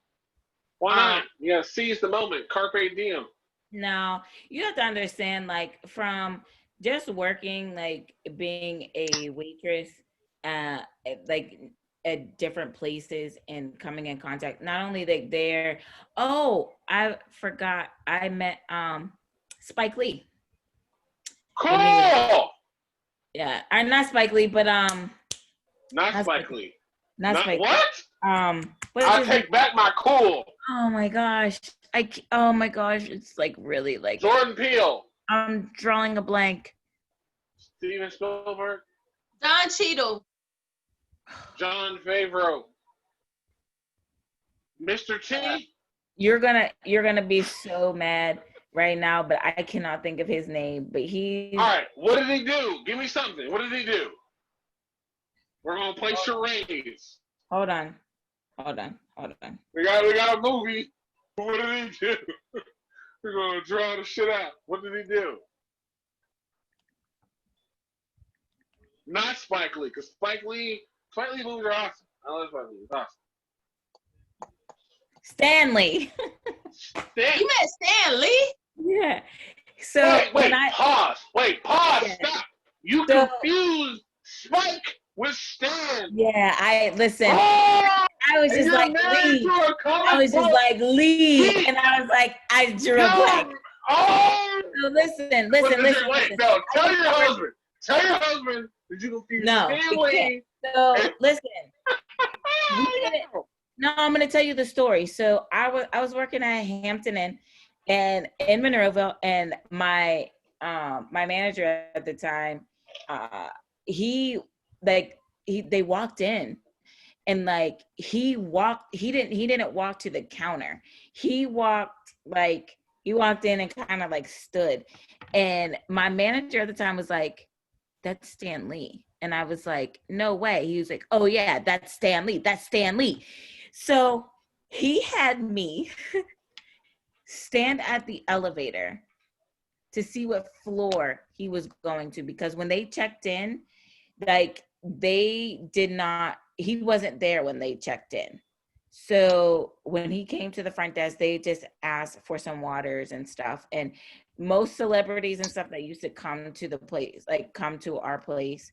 Why not? You gotta seize the moment. Carpe diem. No, you have to understand, like, from just working, like, being a waitress, like, at different places and coming in contact, not only like there. Oh, I forgot. I met Spike Lee. Cool. Yeah, or not Spike Lee, but not Spike Lee. Not Spike. What? I take back my cool. Oh my gosh. Oh my gosh. It's like really like Jordan Peele. I'm drawing a blank. Steven Spielberg. Don Cheadle. John Favreau. Mr. T. You're gonna be so mad right now, but I cannot think of his name. But he's all right. What did he do? Give me something. What did he do? We're gonna play charades. hold on. We got a movie. What did he do? We're gonna draw the shit out. What did he do? Not Spike Lee, because Spike Lee movies are awesome. I love Spike Lee. It's awesome. Stanley. You meant Stan Lee? Yeah. So wait, pause. Yeah. Stop. You confused Spike with Stan. Yeah, I listen. Oh, I was just like Lee. I was just like Lee, and I was like, I drew a blank. Oh. So listen. Wait, no. Tell your husband. Did you confuse Stan Lee? So listen. No, I'm gonna tell you the story. So I was working at Hampton Inn and in Monroeville, and my manager at the time, they walked in, and like he didn't walk to the counter. He walked in and kind of like stood, and my manager at the time was like, "That's Stan Lee." And I was like, "No way." He was like, "Oh yeah, that's Stan Lee." So he had me stand at the elevator to see what floor he was going to, because when they checked in, like he wasn't there when they checked in. So when he came to the front desk, they just asked for some waters and stuff. And most celebrities and stuff that used to come to the place, like come to our place,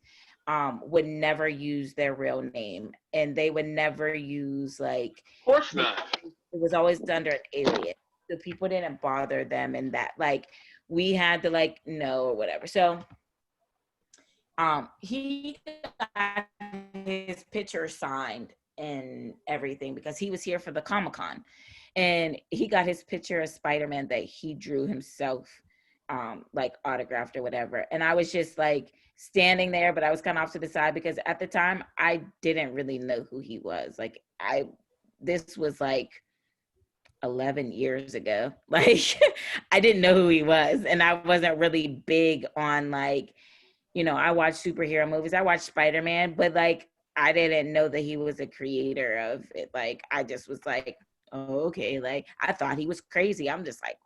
would never use their real name, and they would never use like. Of course not. It was always under an alias, so people didn't bother them, and that like we had to like know or whatever. So, he got his picture signed and everything because he was here for the Comic-Con, and he got his picture of Spider-Man that he drew himself, like autographed or whatever. And I was just like standing there, but I was kind of off to the side because at the time I didn't really know who he was. Like this was like 11 years ago. Like I didn't know who he was, and I wasn't really big on like, I watched superhero movies. I watched Spider-Man, but like I didn't know that he was a creator of it. Like I just was like, oh, okay. Like I thought he was crazy. I'm just like,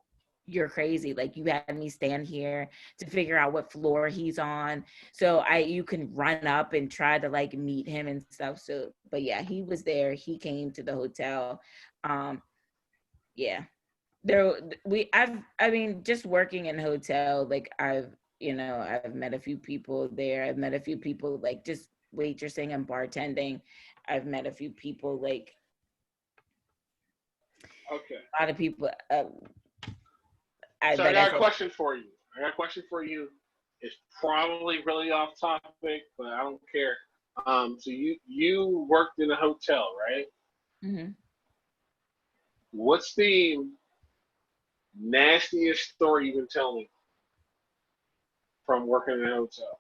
you're crazy. Like you had me stand here to figure out what floor he's on. So you can run up and try to like meet him and stuff. So, but yeah, he was there. He came to the hotel. Yeah, just working in hotel, like I've met a few people there. I've met a few people like just waitressing and bartending. I've met a few people like, okay, a lot of people. I got a question for you. It's probably really off topic, but I don't care. So you worked in a hotel, right? Mm-hmm. What's the nastiest story you can tell me from working in a hotel?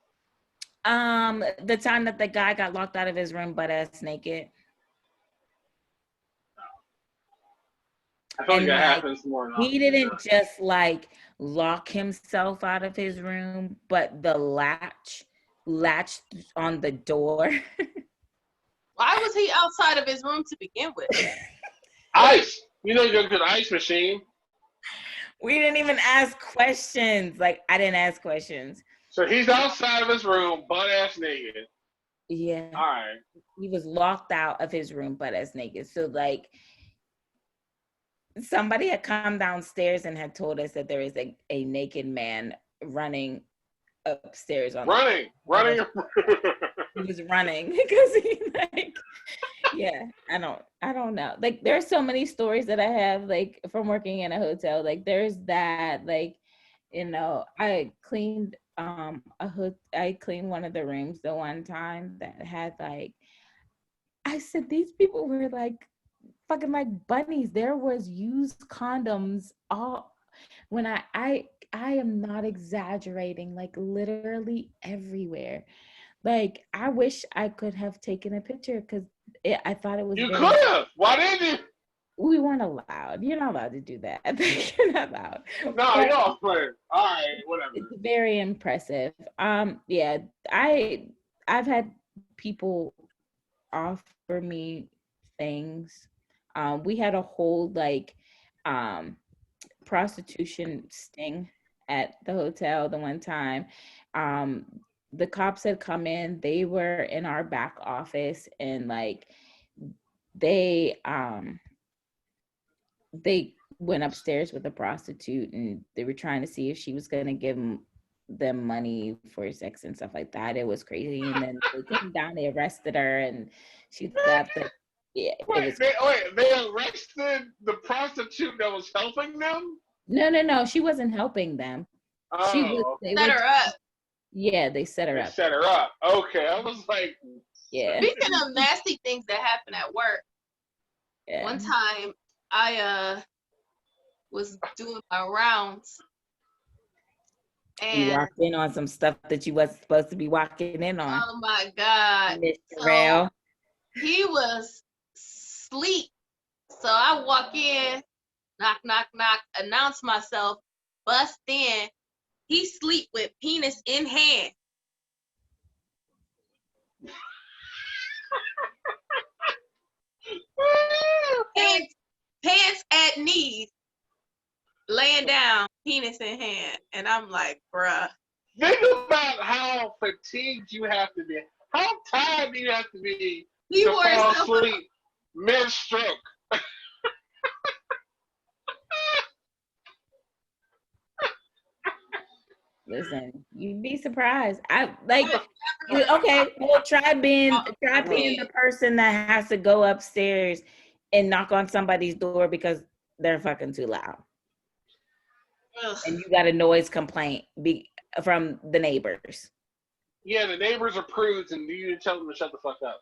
The time that the guy got locked out of his room butt-ass naked. I feel like that happens more than he didn't just like lock himself out of his room, but the latched on the door. Why was he outside of his room to begin with? Ice. You know you're a good ice machine. We didn't even ask questions. Like I didn't ask questions. So he's outside of his room, butt-ass naked. Yeah. All right. He was locked out of his room, butt-ass naked. So like, somebody had come downstairs and had told us that there is a naked man running upstairs running. He was running because he like, yeah, I don't know. Like there's so many stories that I have like from working in a hotel. Like there's that, like, I cleaned I cleaned one of the rooms the one time that had like, I said these people were like fucking like bunnies. There was used condoms all when I am not exaggerating, like literally everywhere. Like I wish I could have taken a picture because I thought it was. You could have. Why didn't you? we weren't allowed. You're not allowed to do that. You're not allowed. No, But y'all playing. All right, whatever. it's very impressive. Yeah, I've had people offer me things. We had a whole like prostitution sting at the hotel the one time. The cops had come in, they were in our back office, and like they went upstairs with a prostitute, and they were trying to see if she was going to give them money for sex and stuff like that. It was crazy. And then they came down, they arrested her, and she left. Yeah, Wait, they arrested the prostitute that was helping them? No, she wasn't helping them. She was, set her up. Yeah, they set her up. Set her up. Okay, I was like, yeah. Speaking of nasty things that happen at work, one time I was doing my rounds, and you walked in on some stuff that you wasn't supposed to be walking in on. Oh my God, Mr. Rail. He was asleep, so I walk in, knock, knock, knock, announce myself, bust in. He sleep with penis in hand. Pants at knees, laying down, penis in hand, and I'm like, bruh. Think about how fatigued you have to be. How tired do you have to be to fall asleep mid-stroke? Listen, you'd be surprised. I like, okay, well, try being the person that has to go upstairs and knock on somebody's door because they're fucking too loud. Ugh. And you got a noise complaint from the neighbors. Yeah, the neighbors are prudes, and you tell them to shut the fuck up.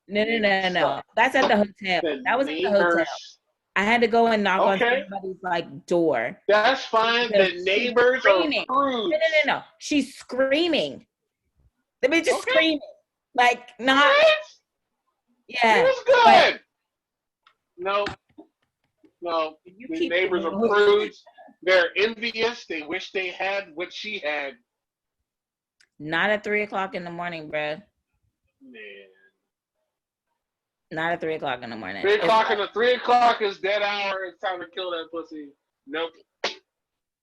No. That's at the hotel. That was at the hotel. I had to go and knock on somebody's like door. That's fine. The neighbors are prudes. No. She's screaming. The bitch is screaming. Like, not. What? Yeah. It was good. No. The neighbors are prudes. They're envious. They wish they had what she had. Not at 3:00 in the morning, bro. Man. Not at 3:00 in the morning. 3:00 is dead hour. It's time to kill that pussy. Nope.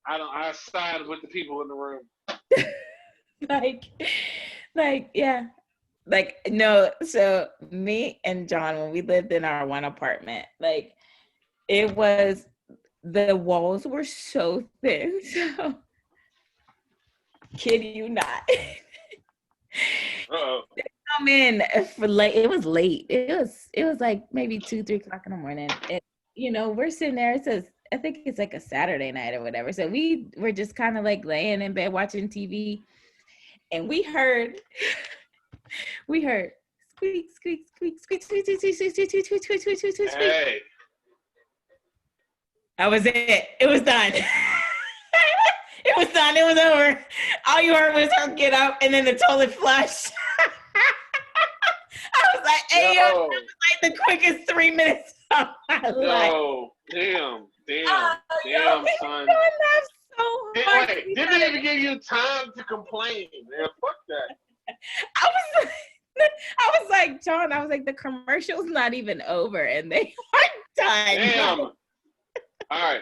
I side with the people in the room. Yeah. Like, no, so me and John, when we lived in our one apartment, like, it was, the walls were so thin, so kid you not. Uh-oh. They come in for late. It was late. It was like maybe 2-3 o'clock in the morning. And, we're sitting there. It says, I think it's like a Saturday night or whatever. So we were just kind of like laying in bed watching TV, and we heard squeak, squeak, squeak, squeak, squeak, squeak, squeak, squeak, squeak, squeak, squeak, squeak, squeak, squeak, squeak. Hey. That was it. It was done. It was done. It was over. All you heard was her get up and then the toilet flush. I was like, hey, that was like the quickest 3 minutes of my life. Damn, son. So didn't even give you time to complain, man. Fuck that. I was like, John, the commercial's not even over and they are done. Damn. All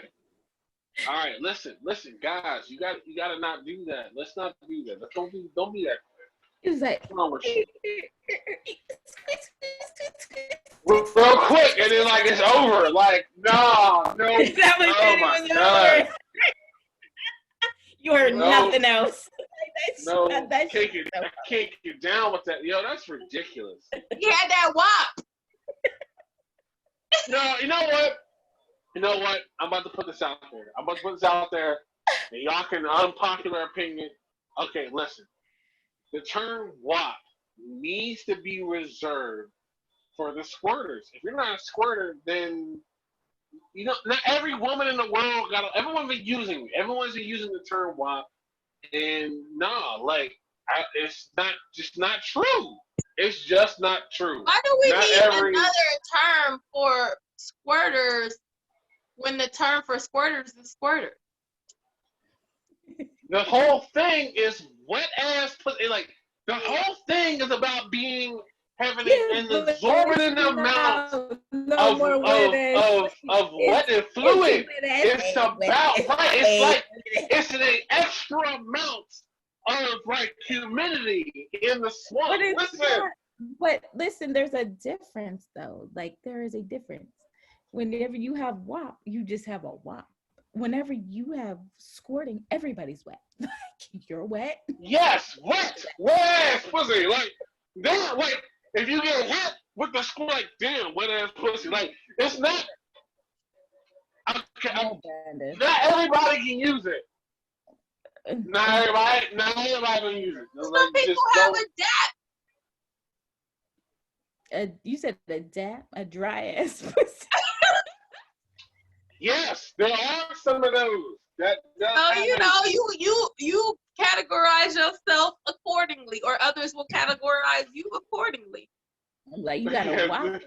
right. Listen, guys. You gotta not do that. Let's not do that. Don't be that. It was like, real quick, and then like it's over. Like, no. That was oh my God. Over. You heard nothing else. I can't get down with that. Yo, that's ridiculous. You had that WAP. No, you know what? I'm about to put this out there. And y'all can unpopular opinion. Okay, listen. The term WAP needs to be reserved for the squirters. If you're not a squirter, then not every woman in the world everyone's been using the term WAP, and it's not true. It's just not true. Why do we need another term squirters when the term for squirters is squirter? The whole thing is wet ass pussy. Like the whole thing is about having an exorbitant amount of wet and fluid. It's about right. It's like it's an extra amount of like humidity in the swamp. But listen, there's a difference though. Like there is a difference. Whenever you have WAP, you just have a WAP. Whenever you have squirting, everybody's wet. Like you're wet. Yes, wet ass pussy. Like that. Like if you get hit with the squirt, like damn, wet ass pussy. Like it's not. Not everybody can use it. Not everybody can use it. Some people have a dap. You said a dap, a dry ass pussy. Yes, there are some of those. You categorize yourself accordingly, or others will categorize you accordingly. Like you gotta watch.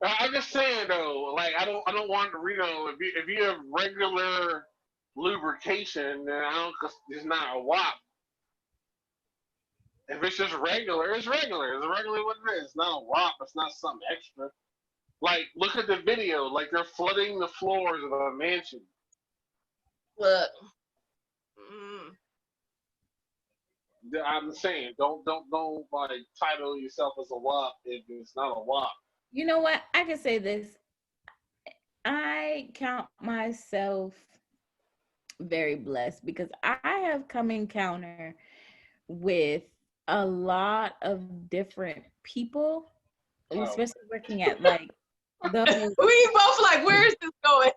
I'm just saying though, like I don't want to if you have regular lubrication, then it's not a WAP. If it's just regular, it's regular. It's regular what it is. It's not a WAP. It's not something extra. Like, look at the video. Like, they're flooding the floors of a mansion. Look. I'm saying, don't like title yourself as a WAP if it's not a WAP. You know what? I can say this. I count myself very blessed because I have come encounter with a lot of different people, especially working at like the we both like, where is this going?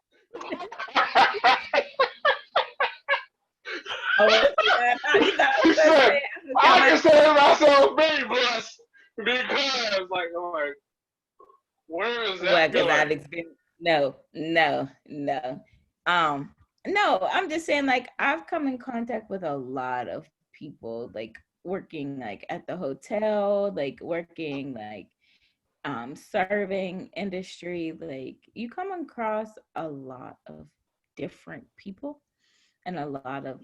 I consider myself very blessed because like where is that going? No, I'm just saying like I've come in contact with a lot of people like working like at the hotel, like working like serving industry. Like you come across a lot of different people and a lot of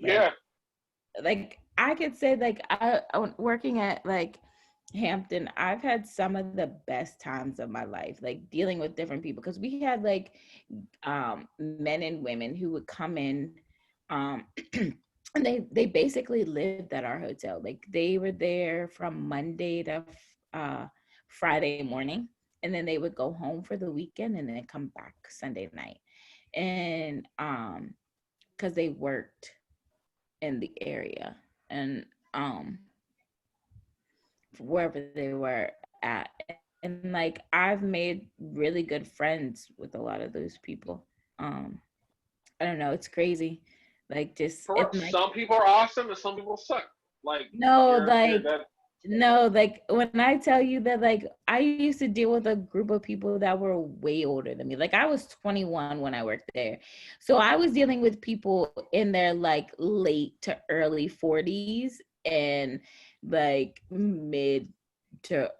like I could say like I working at like Hampton, I've had some of the best times of my life, like dealing with different people, because we had like men and women who would come in and they basically lived at our hotel. Like they were there from Monday to Friday morning, and then they would go home for the weekend and then come back Sunday night. And because they worked in the area and wherever they were at. And like I've made really good friends with a lot of those people. I don't know, it's crazy. Like just some people are awesome and some people suck. Like like when I tell you that like I used to deal with a group of people that were way older than me. Like I was 21 when I worked there. So I was dealing with people in their like late to early 40s and like mid 40s,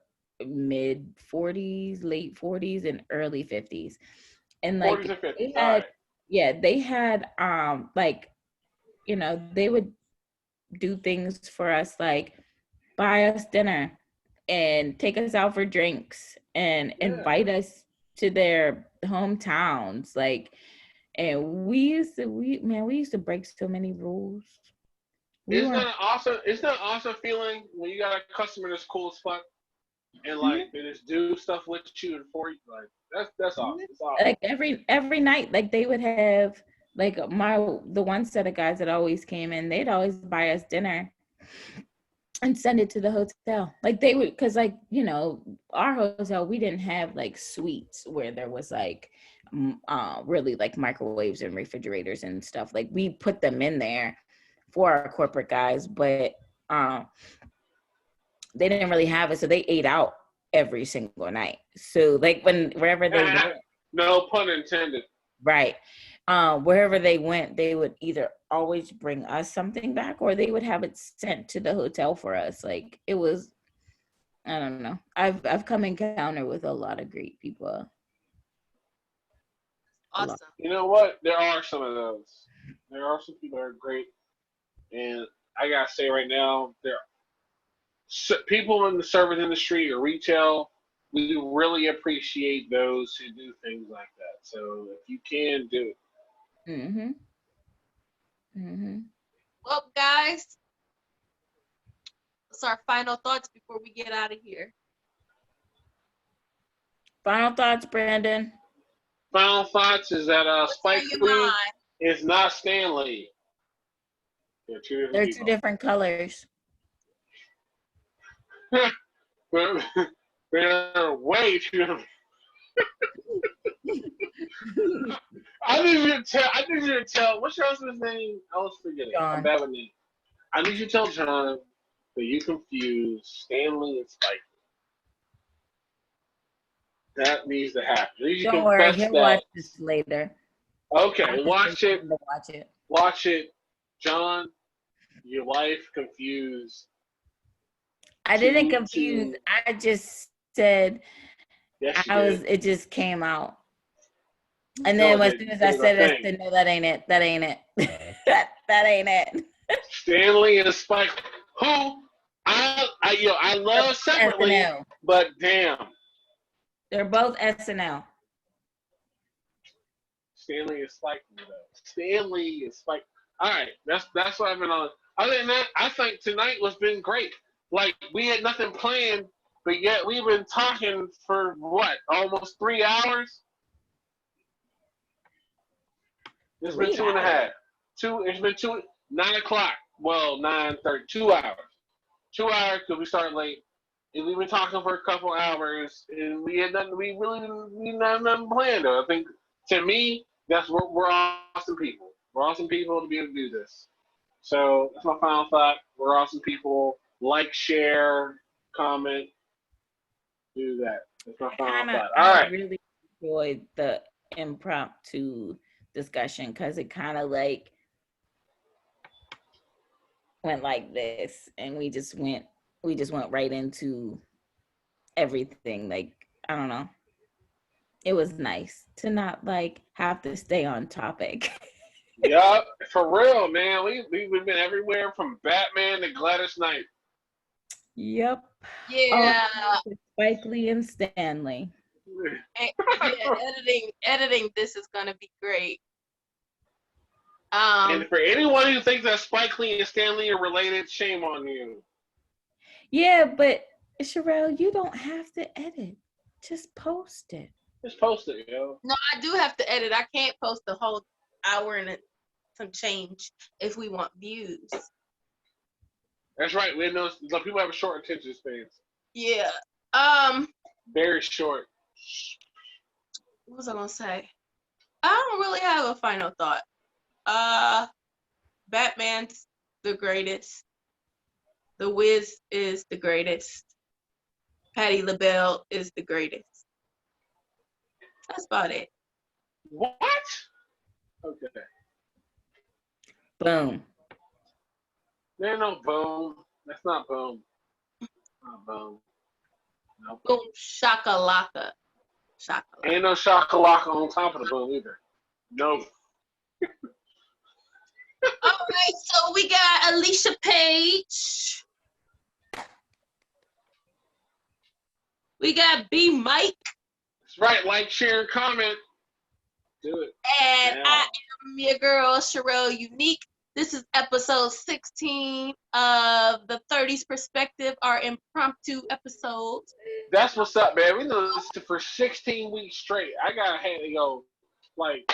late 40s and early 50s. And like 40s and 50s. They had like, you know, they would do things for us like buy us dinner and take us out for drinks and invite us to their hometowns. Like, and we used to break so many rules. Isn't that an awesome feeling when you got a customer that's cool as fuck and like they just do stuff with you and for you? Like that's awesome. It's awesome. Like every night, like they would have like the one set of guys that always came in, they'd always buy us dinner and send it to the hotel. Like they would, because like, you know, our hotel, we didn't have like suites where there was like really like microwaves and refrigerators and stuff. Like we put them in there for our corporate guys, but they didn't really have it, so they ate out every single night. So like wherever they went, no pun intended. Right. Wherever they went, they would either always bring us something back or they would have it sent to the hotel for us. Like it was, I don't know. I've come encounter with a lot of great people. Awesome. You know what? There are some of those. There are some people that are great, and I gotta say right now, people in the service industry or retail. We really appreciate those who do things like that. So if you can do it. Well, guys, what's our final thoughts before we get out of here? Final thoughts, Brandon. Final thoughts is that Spike Lee is not Stan Lee. They're two different colors. They're way too different. I need you to tell. What's your husband's name? I was forgetting. John. I'm bad with names. I need you to tell John that you confuse Stan Lee and Spike Lee. That needs to happen. Don't worry, he'll watch this later. Okay, watch it. Watch it. Watch it. John, your wife confused. I didn't confuse. I just said it just came out. And then as soon as I said it, I said, no, that ain't it. That ain't it. that ain't it. Stan Lee and Spike, who I love separately, SNL. But damn. They're both SNL. Stan Lee and Spike, Stan Lee and Spike. All right, that's what I've been on. Other than that, I think tonight has been great. Like, we had nothing planned, but yet we've been talking for what, almost 3 hours? It's been 2.5. It's been 9 o'clock. Well, 9:30. 2 hours. 2 hours because we started late. And we've been talking for a couple hours, and we had nothing. We didn't have nothing planned. Though. I think, to me, that's what we're awesome people. We're awesome people to be able to do this. So that's my final thought. We're awesome people. Like, share, comment, do that. That's my final thought. All right. I really enjoyed the impromptu discussion because it kind of like went like this, and we just went right into everything. Like, I don't know. It was nice to not like have to stay on topic. Yup, for real, man. We've been everywhere from Batman to Gladys Knight. Yep. Yeah. Spike Lee and Stanley. Yeah, editing this is gonna be great. And for anyone who thinks that Spike Lee and Stanley are related, shame on you. Yeah, but Sherelle, you don't have to edit. Just post it. Just post it, yo. No, I do have to edit. I can't post the whole hour and some change if we want views. That's right. We know some people have short attention spans. Yeah. Very short. What was I gonna say? I don't really have a final thought. Batman's the greatest. The Wiz is the greatest. Patti LaBelle is the greatest. That's about it. What? Okay. Boom. There's no boom. That's not boom. Not boom. No. Boom shakalaka. Shakalaka. Ain't no shakalaka on top of the boom either. No. All right, so we got Alicia Page. We got B Mike. That's right. Like, share, and comment. Do it. And now. I am your girl, Sherelle Unique. This is episode 16 of the 30's Perspective, our impromptu episode. That's what's up, man. We done this for 16 weeks straight. I gotta have to go, like,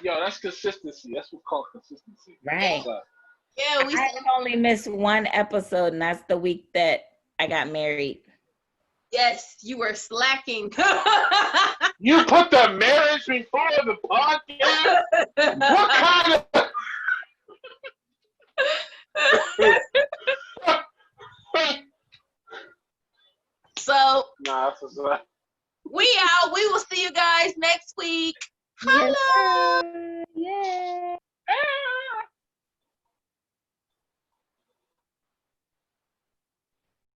yo, that's consistency. That's what's called consistency. Right. Yeah, I only missed one episode, and that's the week that I got married. Yes, you were slacking. You put the marriage before the podcast? What kind of... So, nah, that's what's up. we out. We will see you guys next week. Hello. Yay.